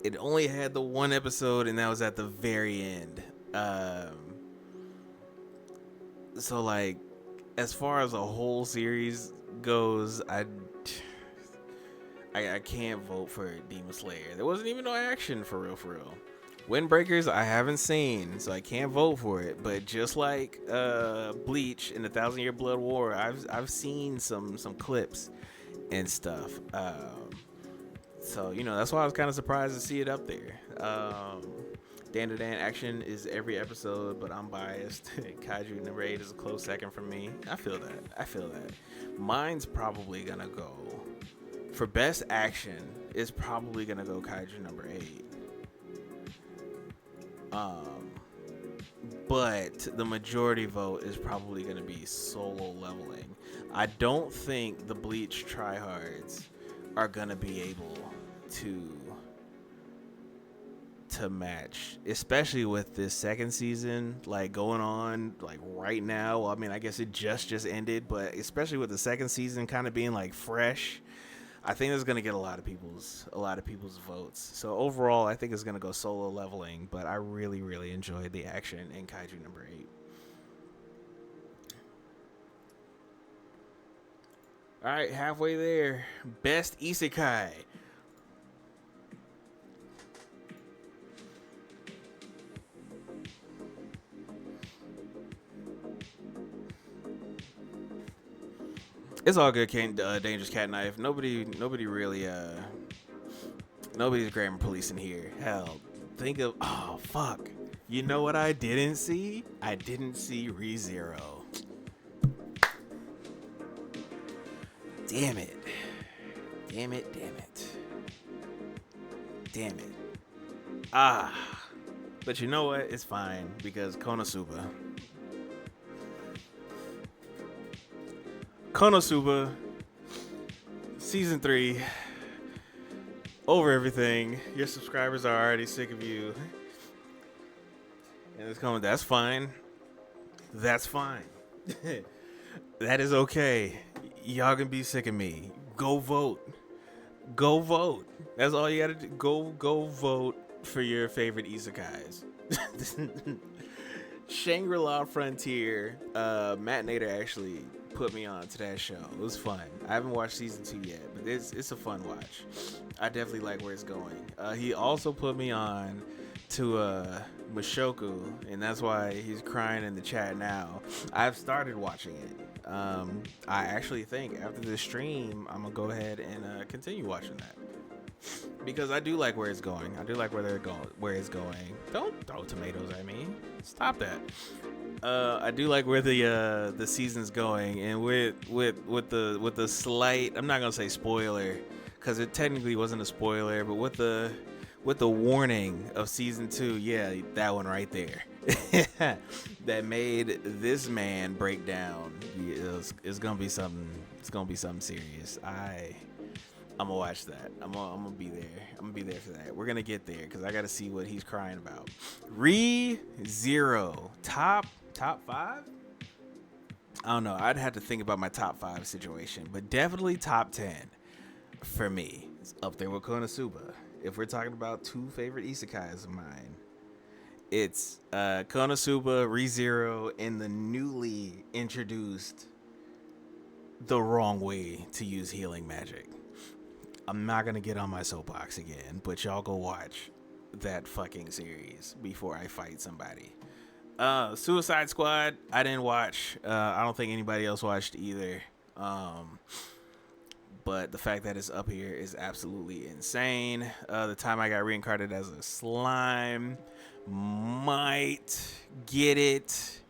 It only had the one episode, and that was at the very end. So like, as far as a whole series goes, I can't vote for Demon Slayer. There wasn't even no action for real, for real. Windbreakers I haven't seen, so I can't vote for it. But just like Bleach and the Thousand Year Blood War, I've seen some clips and stuff. So that's why I was kind of surprised to see it up there. Dan to Dan action is every episode, but I'm biased. Kaiju number 8 is a close second for me. I feel that. Mine's probably gonna go for best action. It's probably gonna go Kaiju number 8. But the majority vote is probably gonna be Solo Leveling. I don't think the Bleach tryhards are gonna be able to match, especially with this second season like going on like right now. Well, I mean, I guess it just ended, but especially with the second season kind of being like fresh, I think it's gonna get a lot of people's votes. So overall, I think it's gonna go Solo Leveling, but I really enjoyed the action in Kaiju number 8. All right, halfway there. Best Isekai. It's all good, Dangerous Cat Knife. Nobody really, nobody's grammar police in here. Hell, think of, oh, fuck. You know what I didn't see? I didn't see ReZero. Damn it. But you know what? It's fine, because Konosuba, season 3, over everything. Your subscribers are already sick of you, and it's coming. That's fine. That is okay. Y'all can be sick of me. Go vote. That's all you gotta do. Go vote for your favorite isekais. Shangri-La Frontier. Matt Nader actually put me on to that show. It was fun. I haven't watched season 2 yet, but it's a fun watch. I definitely like where it's going. He also put me on to Mushoku, and that's why he's crying in the chat now. I've started watching it. I actually think after this stream, I'm gonna go ahead and continue watching that, because I do like where it's going. I do like where it's going. Don't throw tomatoes at me. Stop that. I do like where the season's going, and with the slight, I'm not gonna say spoiler, because it technically wasn't a spoiler, but with the warning of season 2, yeah, that one right there, that made this man break down. It's gonna be something. It's gonna be something serious. I'm gonna watch that. I'm gonna be there. I'm gonna be there for that. We're gonna get there, because I gotta see what he's crying about. ReZero, top 5. I don't know. I'd have to think about my top 5 situation, but definitely top 10 for me. It's up there with Konosuba. If we're talking about 2 favorite isekais of mine, it's Konosuba, ReZero, and the newly introduced the wrong way to use healing magic. I'm not gonna get on my soapbox again, but y'all go watch that fucking series before I fight somebody. Suicide Squad, I didn't watch. I don't think anybody else watched either. But the fact that it's up here is absolutely insane. The time I got reincarnated as a slime, might get it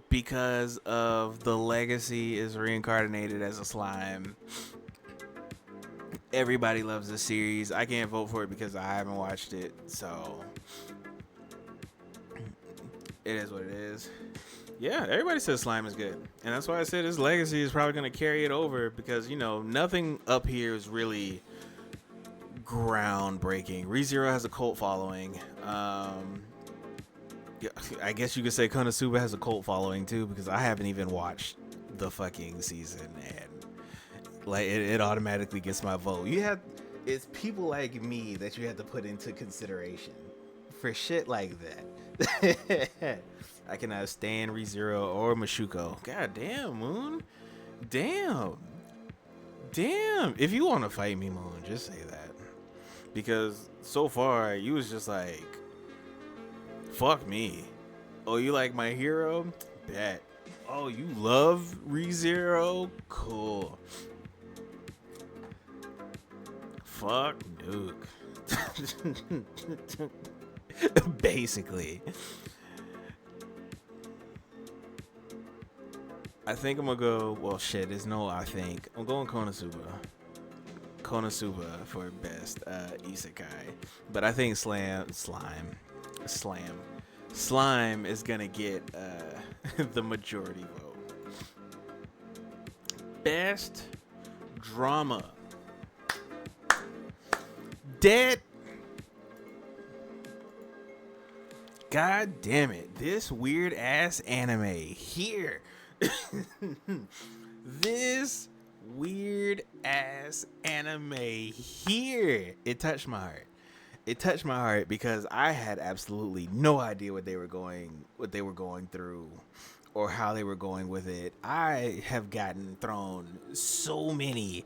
because of the legacy is reincarnated as a slime. Everybody loves the series. I can't vote for it because I haven't watched it, so it is what it is. Yeah, everybody says Slime is good, and that's why I said his legacy is probably going to carry it over because nothing up here is really groundbreaking. ReZero has a cult following. Yeah, I guess you could say Konosuba has a cult following too because I haven't even watched the fucking season, and like it automatically gets my vote. It's people like me that you have to put into consideration for shit like that. I cannot stand ReZero or Mashuko. God damn, Moon. Damn. Damn. If you want to fight me, Moon, just say that. Because so far, you was just like, fuck me. Oh, you like my hero? Bet. Oh, you love ReZero? Cool. Fuck Nuke. Basically. I think I'm gonna go. Well, shit. There's no. I think I'm going Konosuba. Konosuba for best isekai, but I think Slime is gonna get the majority vote. Best drama. Dead. God damn it! This weird ass anime here. This weird ass anime here. It touched my heart. It touched my heart because I had absolutely no idea what they were going through or how they were going with it. I have gotten thrown so many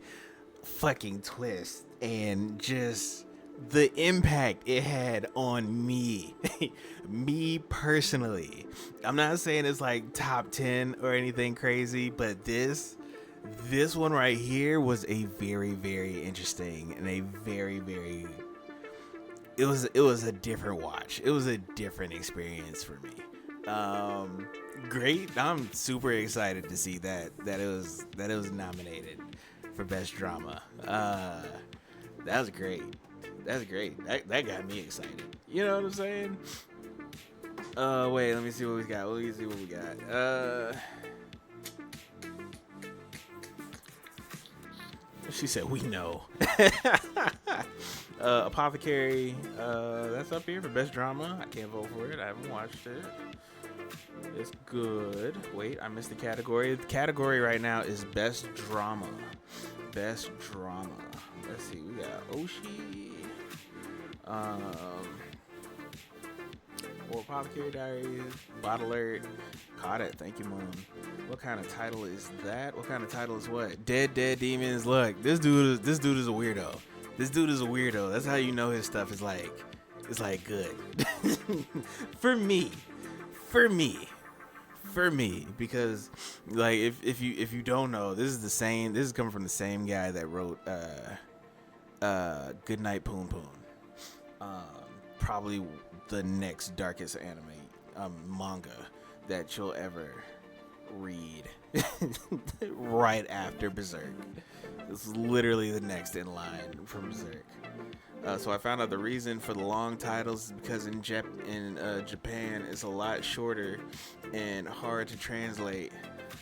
fucking twists and just the impact it had on me. Me personally. I'm not saying it's like top 10 or anything crazy, but this one right here was a very, very interesting and a very, very it was a different watch. It was a different experience for me. Great. I'm super excited to see that it was nominated for best drama. That was great. That's great. That got me excited. You know what I'm saying? Wait, let me see what we got. She said we know. Apothecary, that's up here for best drama. I can't vote for it. I haven't watched it. It's good. Wait, I missed the category. The category right now is best drama. Best drama. Let's see. We got Oshi. Or Apothecary Diaries, Bot Alert, caught it. Thank you, Moon. What kind of title is that? What kind of title is what? Dead Demons. Look, this dude is a weirdo. This dude is a weirdo. That's how you know his stuff is like, it's like good. For me, because like if you don't know, this is coming from the same guy that wrote Goodnight Poon Poon. Probably the next darkest anime manga that you'll ever read. Right after Berserk. This is literally the next in line from Berserk. So I found out the reason for the long titles is because in Japan it's a lot shorter and hard to translate.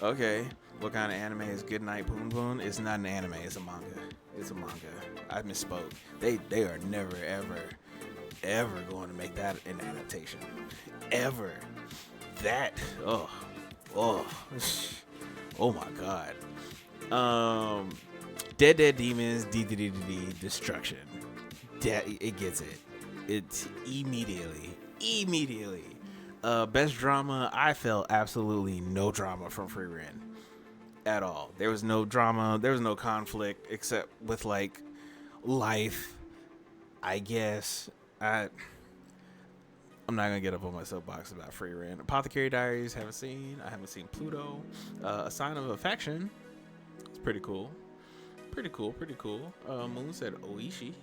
Okay, what kind of anime is Goodnight Poon Poon? It's not an anime, it's a manga. It's a manga. I misspoke. They are never ever going to make that an adaptation. Ever. That oh my god. Dead Demons Destruction. It gets it. It's immediately. Best drama, I felt absolutely no drama from Free Ren at all. There was no drama, there was no conflict except with like life, I guess. I'm not gonna get up on my soapbox about Free Ren. Apothecary Diaries, haven't seen. I haven't seen Pluto. A Sign of Affection. It's pretty cool. Moon said Oishi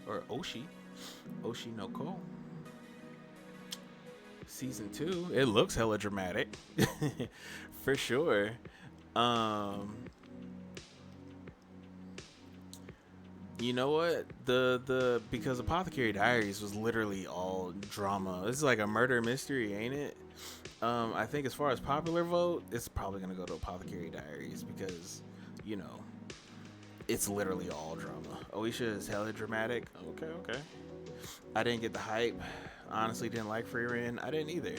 or Oshi no Ko. Season 2. It looks hella dramatic, for sure. You know what? Because Apothecary Diaries was literally all drama. This is like a murder mystery, ain't it? I think as far as popular vote, it's probably gonna go to Apothecary Diaries because, you know, it's literally all drama. Oisha is hella dramatic. Okay, okay. I didn't get the hype. Honestly, didn't like Free Ren. I didn't either.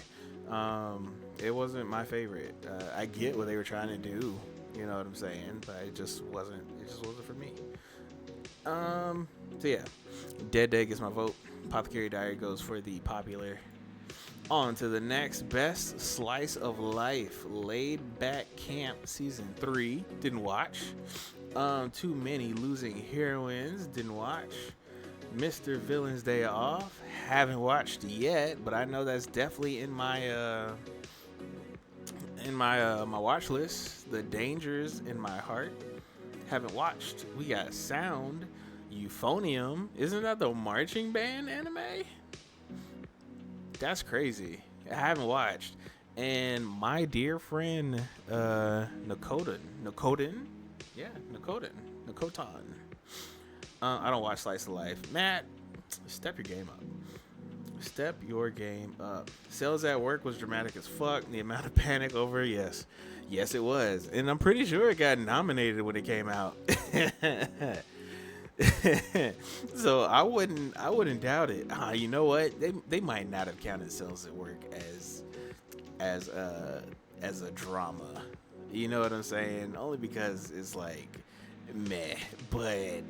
It wasn't my favorite. I get what they were trying to do. You know what I'm saying? But it just wasn't. It just wasn't for me. So yeah, Dead Day gets my vote. Apothecary Diary goes for the popular. On to the next best slice of life, Laid Back Camp season 3. Didn't watch. Too Many Losing Heroines. Didn't watch. Mr. Villain's Day Off. Haven't watched yet, but I know that's definitely in my my watch list. The Dangers in My Heart. Haven't watched. We got Sound. Euphonium. Isn't that the marching band anime? That's crazy. I haven't watched. And my dear friend, Nakotan. Yeah, Nakotan. I don't watch Slice of Life. Matt, step your game up. Step your game up. Sales at Work was dramatic as fuck. The amount of panic over, yes. Yes, it was. And I'm pretty sure it got nominated when it came out. So I wouldn't doubt it. You know what? They might not have counted Sales at Work as a drama. You know what I'm saying? Only because it's like meh. But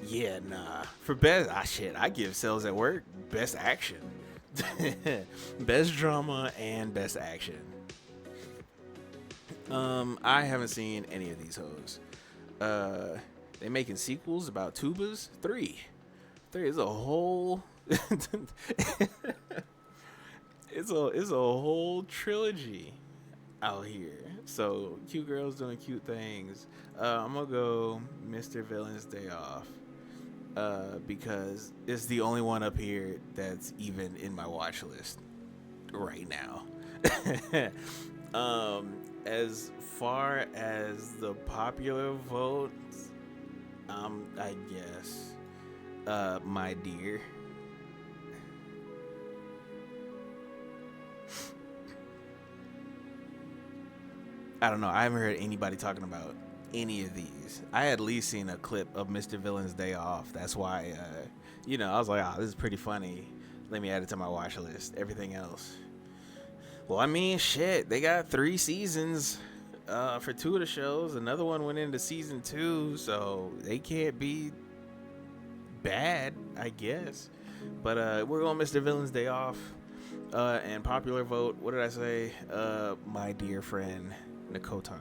yeah, nah. For best I give Sales at Work best action. Best drama and best action. I haven't seen any of these hoes. They making sequels about tubas. Three is a whole. it's a whole trilogy out here. So cute girls doing cute things. I'm gonna go Mr. Villain's Day Off. Because it's the only one up here that's even in my watch list right now. As far as the popular votes, I guess, My Dear. I don't know. I haven't heard anybody talking about any of these. I had at least seen a clip of Mr. Villain's Day Off. That's why, I was like, this is pretty funny. Let me add it to my watch list. Everything else. Well, I mean, shit. They got 3 seasons for 2 of the shows. Another one went into season 2, so they can't be bad, I guess. But we're going Mr. Villain's Day Off. And popular vote, what did I say? My dear friend, Nakotan.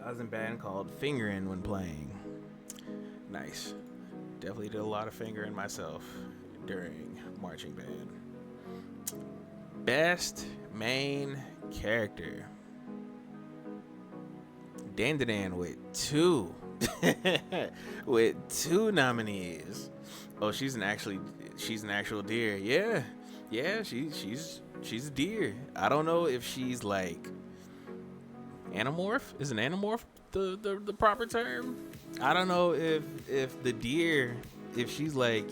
I was in a band called Fingering when playing. Nice. Definitely did a lot of fingering myself during marching band. Best main character. Dandadan with 2. With 2 nominees. Oh, she's an actual deer. Yeah, she's a deer. I don't know if she's like anamorph. Is an anamorph the proper term? I don't know if the deer, if she's like,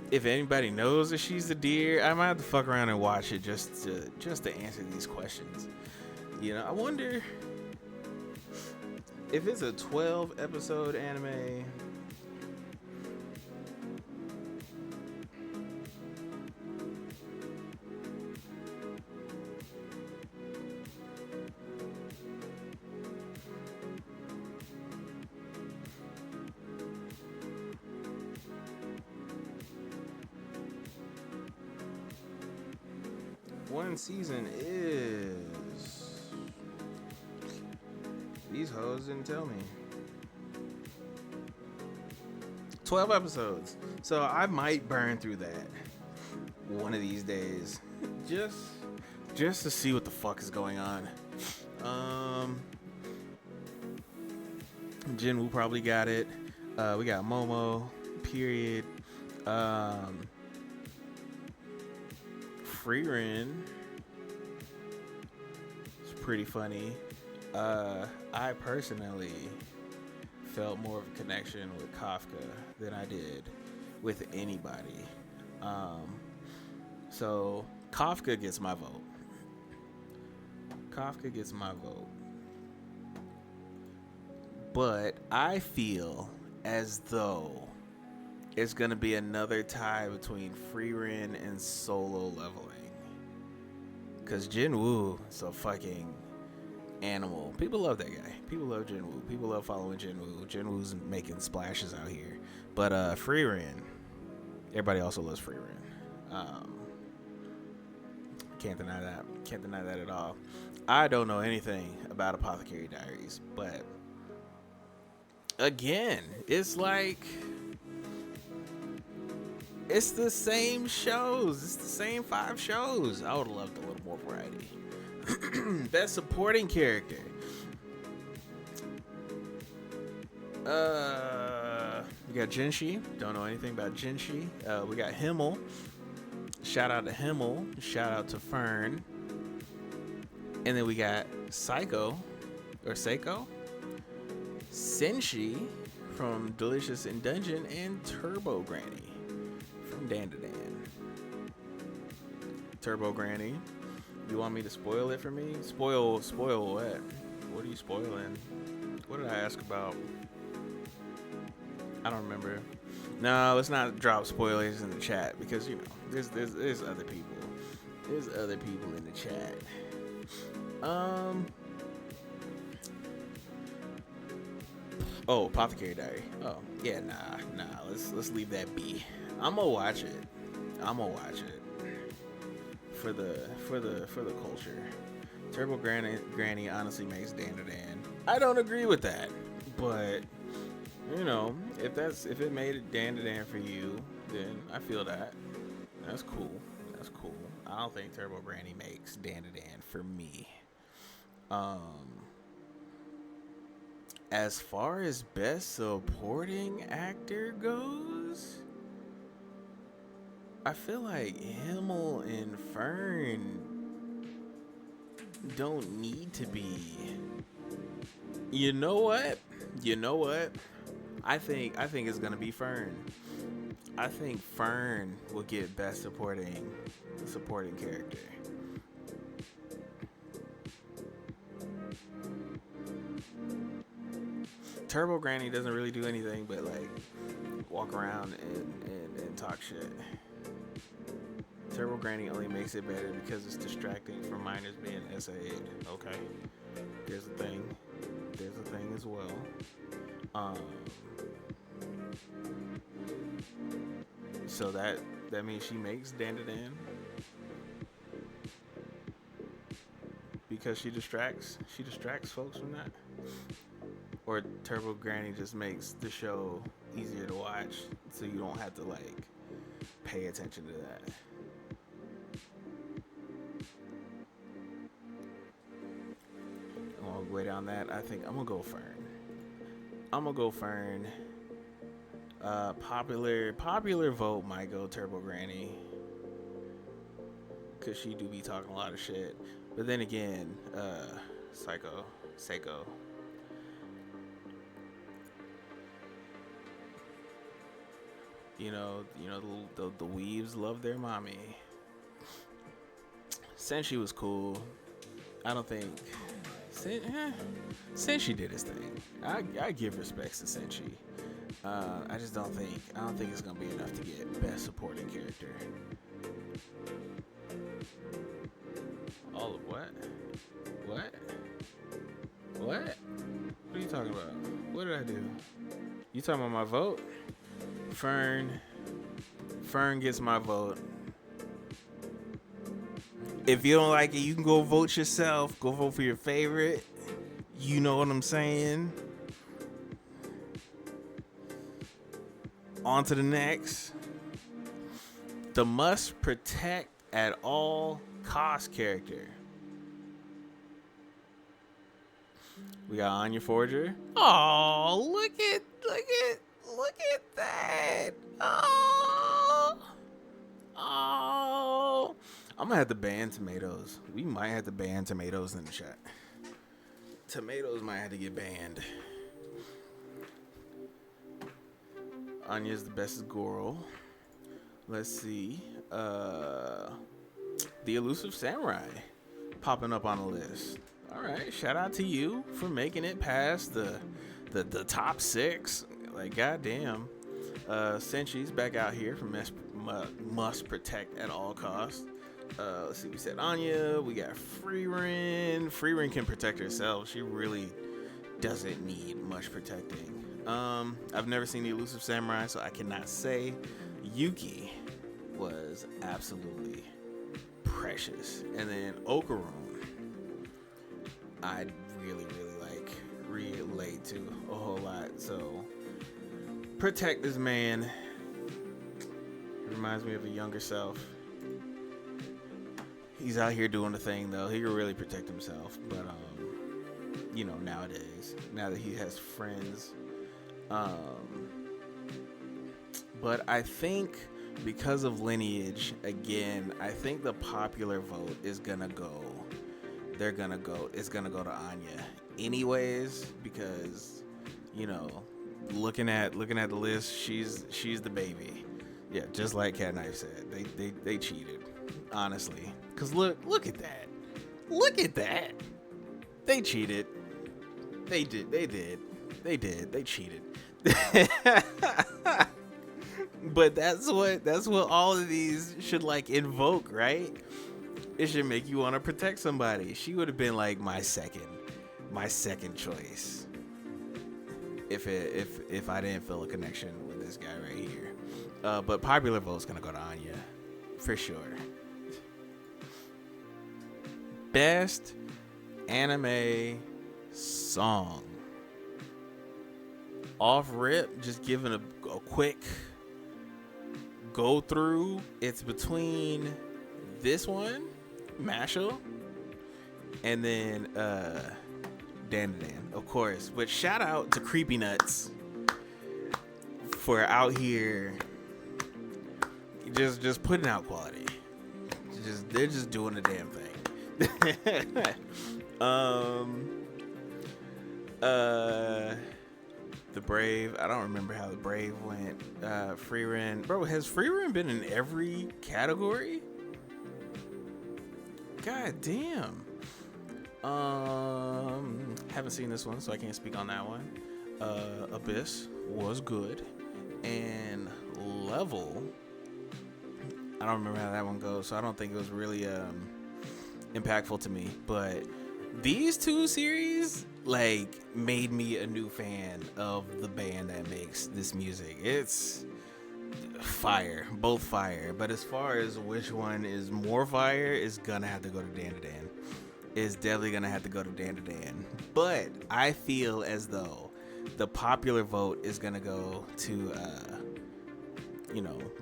if anybody knows that she's a deer. I might have to fuck around and watch it just to answer these questions. I wonder if it's a 12 episode anime. One season is. These hoes didn't tell me. 12 episodes. So I might burn through that one of these days. Just to see what the fuck is going on. Jinwoo probably got it. We got Momo, period. Frieren. It's pretty funny. I personally felt more of a connection with Kafka than I did with anybody. So Kafka gets my vote. Kafka gets my vote. But I feel as though it's gonna be another tie between Frieren and Solo Leveling. Cause Jinwoo is a fucking animal. People love that guy. People love Jinwoo. People love following Jinwoo. Jinwoo's making splashes out here. But Frieren, everybody also loves Frieren. Can't deny that. Can't deny that at all. I don't know anything about Apothecary Diaries, but again, it's like it's the same shows. It's the same 5 shows. I would have loved a little more variety. Best supporting character. We got Jinshi. Don't know anything about Jinshi. We got Himmel. Shout out to Himmel. Shout out to Fern. And then we got Psycho or Seiko, Senshi from Delicious in Dungeon, and Turbo Granny from Dandadan. Turbo Granny. You want me to spoil it for me? Spoil what? What are you spoiling? What did I ask about? I don't remember. No, let's not drop spoilers in the chat because there's other people. There's other people in the chat. Oh, Apothecary Diary. Oh, yeah, nah. Let's leave that be. I'm gonna watch it. For the culture. Turbo Granny honestly makes Dandadan. I don't agree with that, but if it made it Dandadan for you, then I feel that. That's cool. I don't think Turbo Granny makes Dandadan for me. As far as best supporting actor goes, I feel like Himmel and Fern don't need to be. You know what? I think it's gonna be Fern. I think Fern will get best supporting character. Turbo Granny doesn't really do anything but like walk around and talk shit. Turbo Granny only makes it better because it's distracting from minors being SA'd. Okay, there's a thing as well. So that means she makes Dandadan because she distracts folks from that. Or Turbo Granny just makes the show easier to watch, so you don't have to like pay attention to that. I'm gonna go down that. I think I'm gonna go Fern. Popular vote might go Turbo Granny, cause she do be talking a lot of shit. But then again, Seiko. The weaves love their mommy. Senshi was cool. I don't think Senshi did his thing. I give respects to Senshi. I don't think it's gonna be enough to get best supporting character. All of what? What? What are you talking about? What did I do? You talking about my vote? Fern gets my vote. If you don't like it, you can go vote yourself. Go vote for your favorite. You know what I'm saying? On to the next. The must protect at all cost character. We got Anya Forger. Oh, look at that. Oh. I'm gonna have to ban tomatoes. We might have to ban tomatoes in the chat. Tomatoes might have to get banned. Anya's the best Goro. Let's see. uh, the Elusive Samurai popping up on the list. All right, shout out to you for making it past the top six. Like, goddamn. Senchi's back out here from must protect at all costs. Let's see, we said Anya. We got Frieren. Frieren can protect herself. She really doesn't need much protecting. I've never seen the Elusive Samurai, so I cannot say. Yuki was absolutely precious. And then Okarum, I really like relate to a whole lot. So protect this man. It reminds me of a younger self. He's out here doing the thing though. He can really protect himself, but you know, nowadays, now that he has friends, but I think because of lineage, again, I think the popular vote is gonna go. It's gonna go to Anya, anyways, because you know, looking at the list, she's the baby. Yeah, just like Cat Knife said, they cheated, honestly. Cause look at that, they cheated. They cheated. But that's what all of these should like invoke, right? It should make you want to protect somebody. She would have been like my second choice if I didn't feel a connection with this guy right here. But popular vote's gonna go to Anya for sure. Best anime song. Off rip, just giving a quick go through. It's between this one, Mashle, and then Dandadan, of course. But shout out to Creepy Nuts for out here just putting out quality. They're just doing the damn thing. The Brave. I don't remember how the Brave went. Frieren. Bro, has Frieren been in every category? God damn. Haven't seen this one, so I can't speak on that one. Abyss was good. And Level, I don't remember how that one goes, so I don't think it was really impactful to me. But these two series like made me a new fan of the band that makes this music. It's fire, both fire. But as far as which one is more fire, it's gonna have to go to Dandadan. It's definitely gonna have to go to Dandadan. But I feel as though the popular vote is gonna go to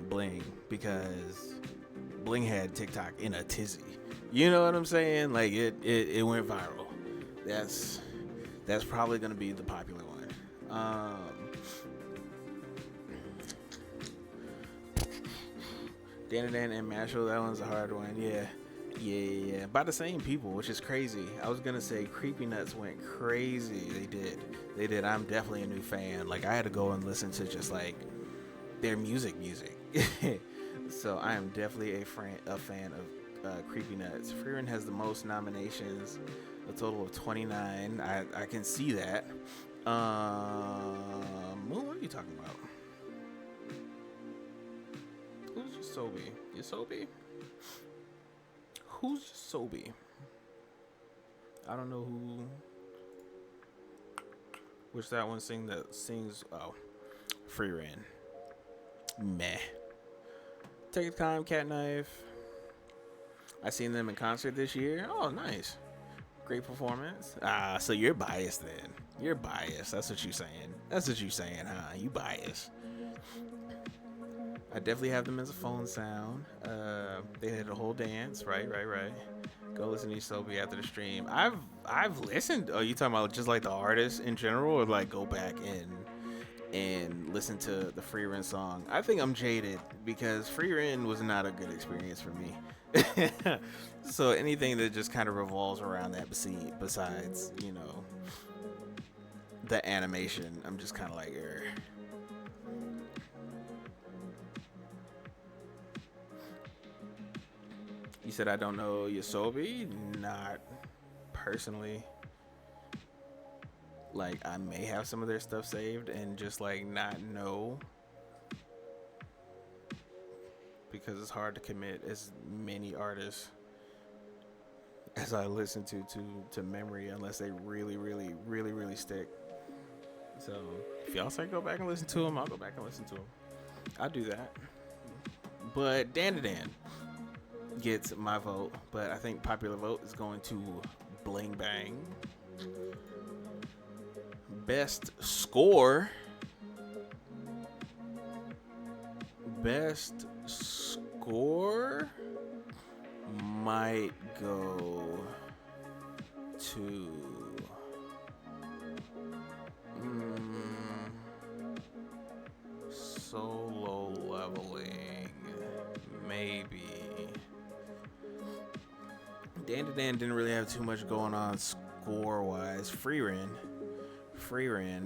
Bling, because Bling had TikTok in a tizzy. You know what I'm saying? Like it went viral. That's probably gonna be the popular one. Dandadan and Mashle, that one's a hard one. Yeah. By the same people, which is crazy. I was gonna say Creepy Nuts went crazy. They did. I'm definitely a new fan. Like, I had to go and listen to just like their music. So I am definitely a fan of Creepy Nuts. Frieren has the most nominations, a total of 29. I can see that. What are you talking about? Who's Yosobi? Yosobi? Who's Yosobi? I don't know who. Which that one sings? Oh, Frieren. Meh. Take the time, Cat Knife. I seen them in concert this year. Oh, nice. Great performance. So you're biased then. You're biased. That's what you're saying. Huh? You biased. I definitely have them as a phone sound. They had a whole dance. Right. Go listen to Yosobi after the stream. I've listened. Oh, you talking about just like the artist in general, or like go back and listen to the Frieren song? I think I'm jaded because Frieren was not a good experience for me. So anything that just kind of revolves around that, besides the animation, I'm just kind of like, said I don't know Yosobi? Not personally. Like, I may have some of their stuff saved and just like not know, because it's hard to commit as many artists as I listen to memory unless they really stick. So if y'all say go back and listen to them, I'll go back and listen to them. I'll do that. But Dan gets my vote, but I think popular vote is going to Bling Bang. Best score. Best score might go to Solo Leveling, maybe. Dan didn't really have too much going on score wise. Free Ren,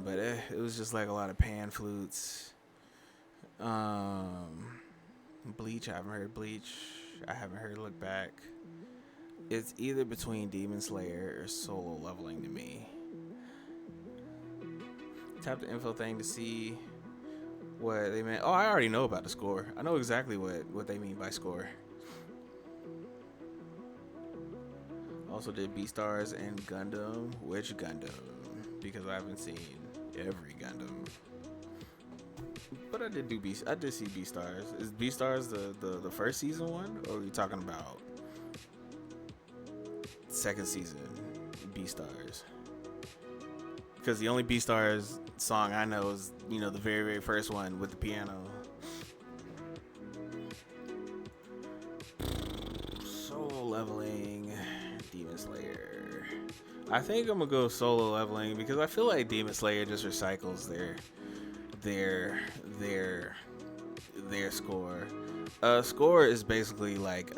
but it was just like a lot of pan flutes. Bleach, I haven't heard Bleach. I haven't heard Look Back. It's either between Demon Slayer or Solo Leveling to me. Tap the info thing to see what they meant. Oh, I already know about the score. I know exactly what they mean by score. Also did Beastars and Gundam. Which Gundam? Because I haven't seen every Gundam. But I did see Beastars. Is Beastars the first season one, or are you talking about second season Beastars? Because the only Beastars song I know is, the very first one with the piano. Solo Leveling, Demon Slayer. I think I'm gonna go Solo Leveling because I feel like Demon Slayer just recycles their score. Score is basically like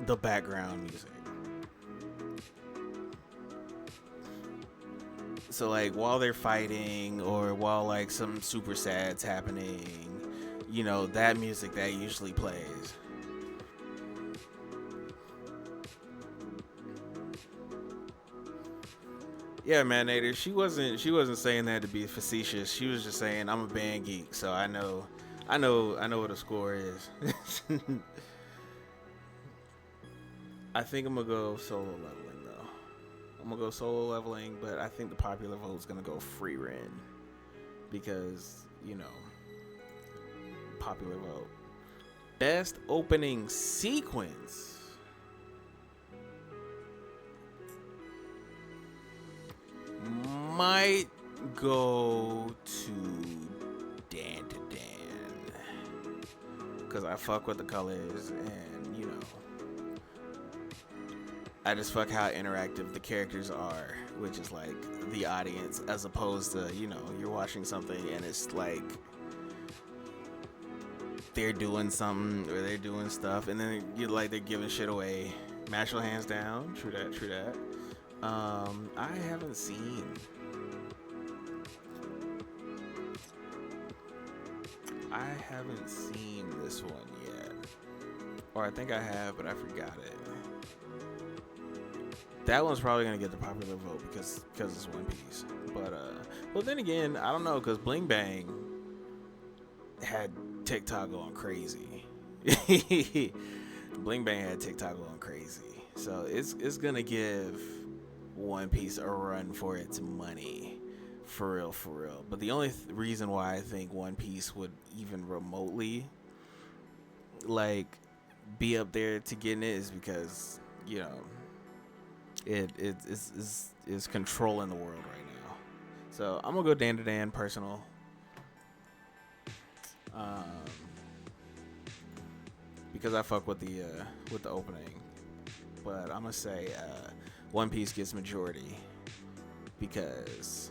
the background music. So like while they're fighting or while like some super sad's happening, that music that usually plays. Yeah, man, Nader, she wasn't saying that to be facetious. She was just saying I'm a band geek, so I know what a score is. I think I'm gonna go Solo Leveling though. I'm gonna go Solo Leveling, but I think the popular vote is gonna go Free Ren because popular vote. Best opening sequence. Might go to Dan because I fuck with the colors and I just fuck how interactive the characters are, which is like the audience, as opposed to you're watching something and it's like they're doing something or they're doing stuff and then they're giving shit away. Mashal hands down, true that. I haven't seen this one yet. Or I think I have, but I forgot it. That one's probably gonna get the popular vote because it's One Piece. But well then again, I don't know, because Bling Bang had TikTok going crazy. Bling Bang had TikTok going crazy. So it's gonna give One Piece a run for its money, for real. But the only reason why I think One Piece would even remotely be up there to getting it is because it is controlling the world right now. So I'm gonna go Dan personal. Because I fuck with the opening, but I'm gonna say One Piece gets majority because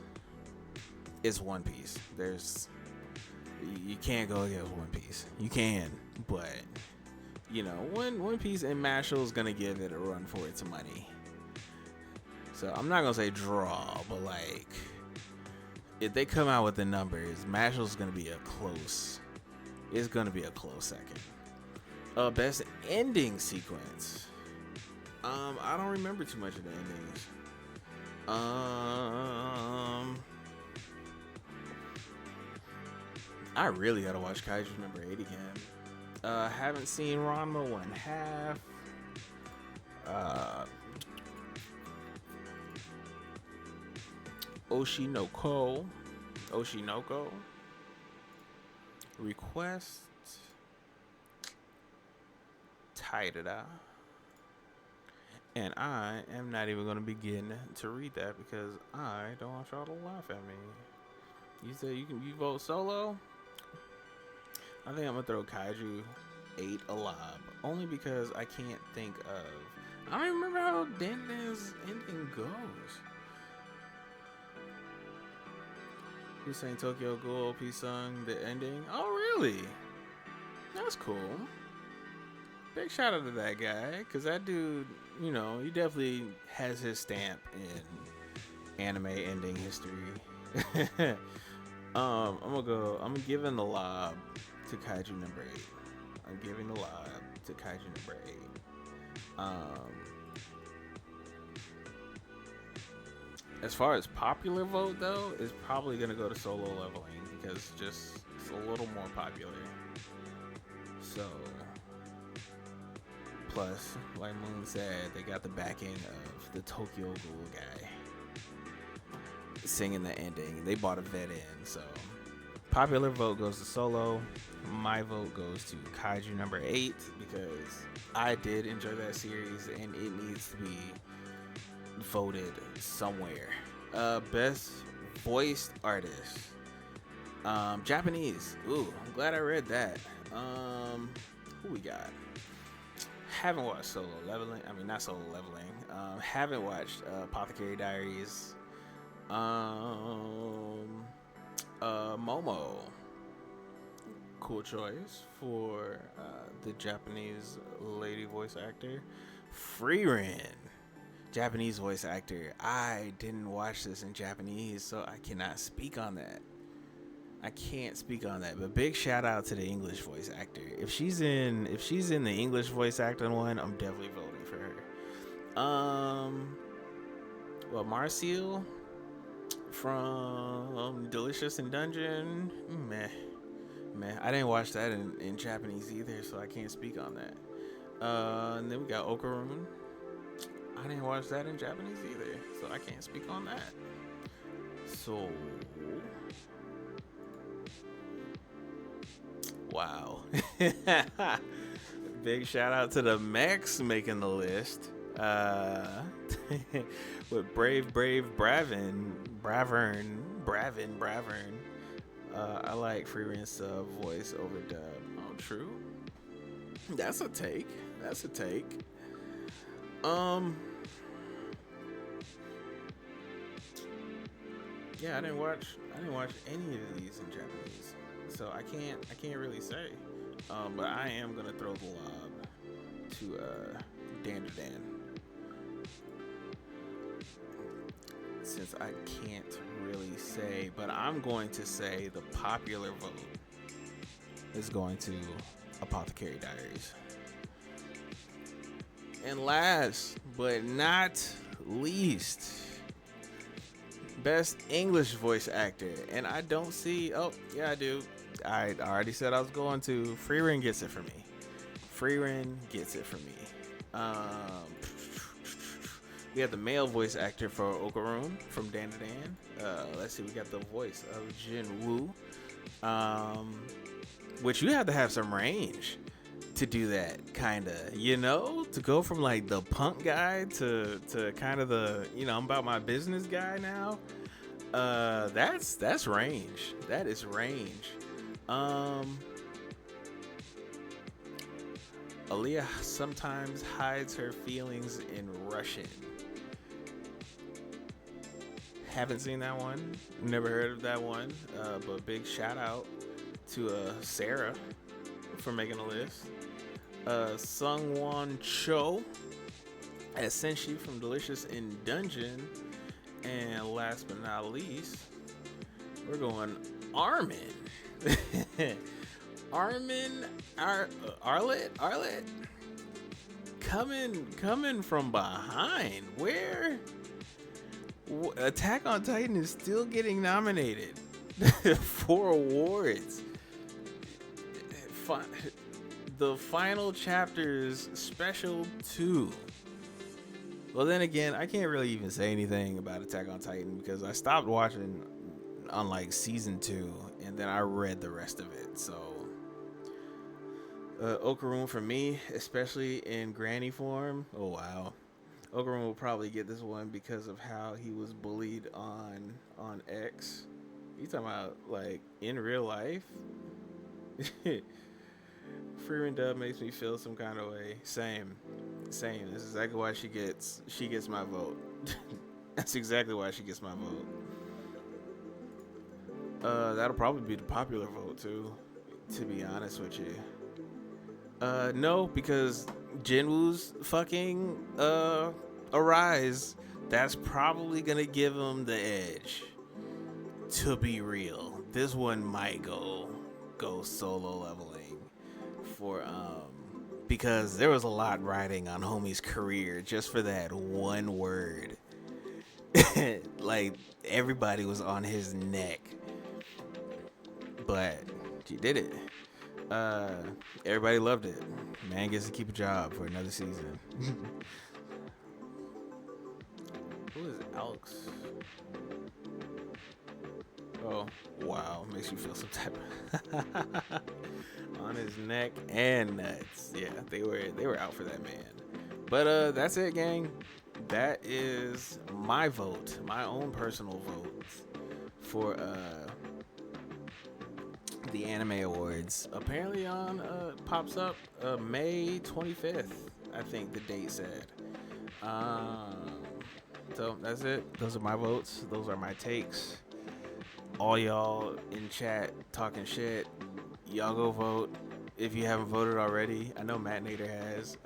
it's One Piece. You can't go against One Piece. You can, but One Piece and Mashal's gonna give it a run for its money. So I'm not gonna say draw, but if they come out with the numbers, Mashal's gonna be a close It's gonna be a close second. Best ending sequence. I don't remember too much of the endings. I really gotta watch Kaiju number 8 again. Haven't seen Ranma 1/2. Oshinoko. Request. Taira. And I am not even going to begin to read that because I don't want y'all to laugh at me. You say you vote solo? I think I'm going to throw Kaiju 8 a lob. Only because I can't think of... I don't remember how Dandan's ending goes. Who's saying Tokyo Ghoul P-Sung, the ending? Oh, really? That's cool. Big shout out to that guy, because that dude, you know, he definitely has his stamp in anime ending history. I'm giving the lob to Kaiju number 8. I'm giving the lob to Kaiju number 8. As far as popular vote though, it's probably gonna go to Solo Leveling because it's a little more popular. So plus, like Moon said, they got the backing of the Tokyo Ghoul guy singing the ending. They bought a vet in, so popular vote goes to Solo. My vote goes to Kaiju number 8 because I did enjoy that series and it needs to be voted somewhere. Best voiced artist. Japanese. Ooh, I'm glad I read that. Who we got? Haven't watched Solo Leveling. I mean, not Solo Leveling. Haven't watched Apothecary Diaries. Momo. Cool choice for the Japanese lady voice actor. Frieren. Japanese voice actor. I didn't watch this in Japanese, so I cannot speak on that. I can't speak on that, but big shout out to the English voice actor. If she's in the English voice acting one, I'm definitely voting for her. Well, Marcel from Delicious in Dungeon, meh. I didn't watch that in Japanese either, so I can't speak on that. And then we got Okarun. I didn't watch that in Japanese either, so I can't speak on that. So, wow. Big shout out to the Mechs making the list. With Brave Bravern. I like Freeran sub voice over dub. Oh, true. That's a take. Yeah, I didn't watch any of these in Japanese, so I can't really say. But I am gonna throw the lob to Dandadan, since I can't really say, but I'm going to say the popular vote is going to Apothecary Diaries. And last but not least, best English voice actor. And I don't see, oh yeah I do, I already said I was going to. Frieren gets it for me. We have the male voice actor for Okarun from Dandadan. Let's see, we got the voice of Jin Woo, which you have to have some range to do that, kind of, you know, to go from like the punk guy to kind of the, you know, I'm about my business guy now. That's range. That is range. Aaliyah sometimes hides her feelings in Russian. Haven't seen that one. Never heard of that one. But big shout out to Sarah for making the list. Sungwon Cho as Senshi from Delicious in Dungeon. And last but not least, we're going Armin. Armin Arlet coming from behind. Where Attack on Titan is still getting nominated for awards. The final chapters special 2. Well, then again, I can't really even say anything about Attack on Titan because I stopped watching on like season 2 and then I read the rest of it. So Okarum for me, especially in granny form. Oh wow. Okarum will probably get this one because of how he was bullied on X. You talking about like in real life? Freeman Dub makes me feel some kind of way. Same. This is exactly why she gets my vote. That's exactly why she gets my vote. That'll probably be the popular vote too, to be honest with you. No, because Jinwoo's fucking Arise. That's probably gonna give him the edge. To be real, this one might go solo leveling for because there was a lot riding on homie's career just for that one word. Like everybody was on his neck, but she did it. Everybody loved it. Man gets to keep a job for another season. Who is Alex? Oh, wow. Makes you feel some type of on his neck and nuts. Yeah, they were out for that man. But that's it, gang. That is my vote, my own personal vote for the Anime Awards. Apparently on pops up May 25th, I think the date said. So that's it. Those are my votes. Those are my takes. All y'all in chat talking shit, y'all go vote if you haven't voted already. I know Matt Nader has.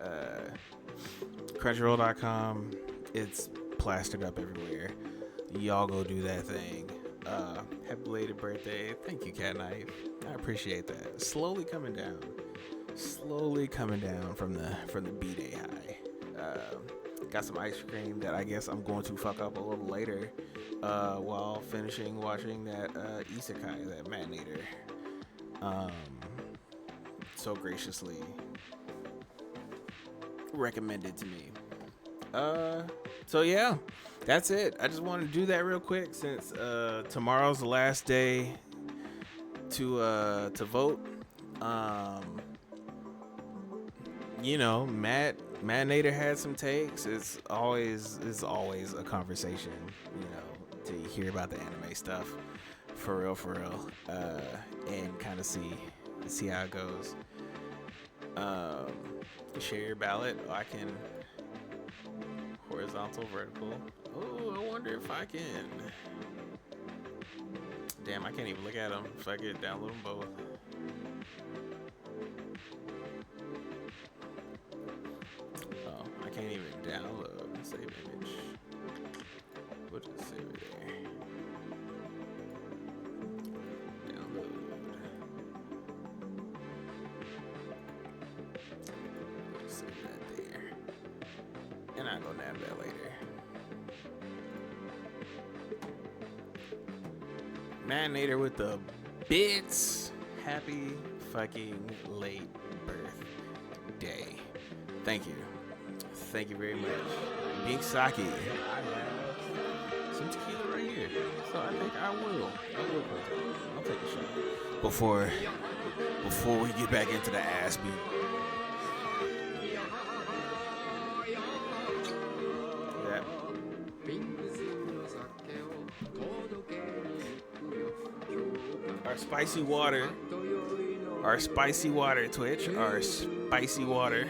Crunchyroll.com, it's plastered up everywhere. Y'all go do that thing. Happy belated birthday. Thank you, Cat Knife. I appreciate that. Slowly coming down from the B-Day high. Got some ice cream that I guess I'm going to fuck up a little later while finishing watching that isekai that Matt Nader so graciously recommended to me. So yeah, that's it. I just wanted to do that real quick since tomorrow's the last day to vote. You know, Matt Nader had some takes. It's always a conversation, you know, to hear about the anime stuff for real, and kind of see how it goes. Share your ballot. I can horizontal, vertical. Oh, I wonder if I can. Damn, I can't even look at them. If I could download them both. Oh, I can't even download. Save image. We'll just save it there. Download. We'll save that there. And I'll go nab that later. Man Nader with the bits. Happy fucking late birthday. Thank you. Thank you very much. Big Sake. I have some tequila right here. So I think I will I'll take a shot. Before we get back into the ass beat. Our spicy water, Twitch. Our spicy water.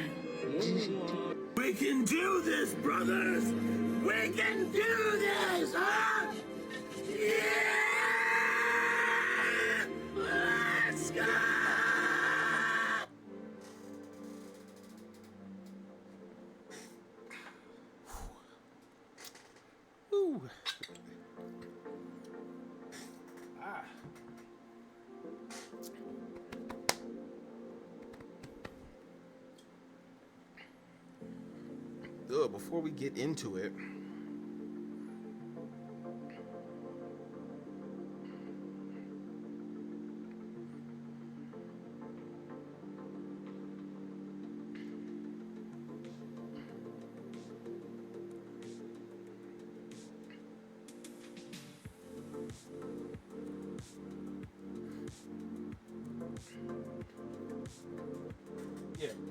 We can do this, brothers! We can do this, huh? Yeah! Let's go! Woo. before we get into it,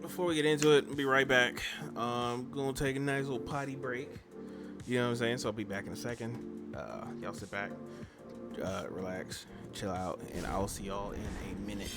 before we get into it, I'll be right back. Gonna take a nice little potty break. You know what I'm saying? So I'll be back in a second. Y'all sit back, relax, chill out, and I'll see y'all in a minute.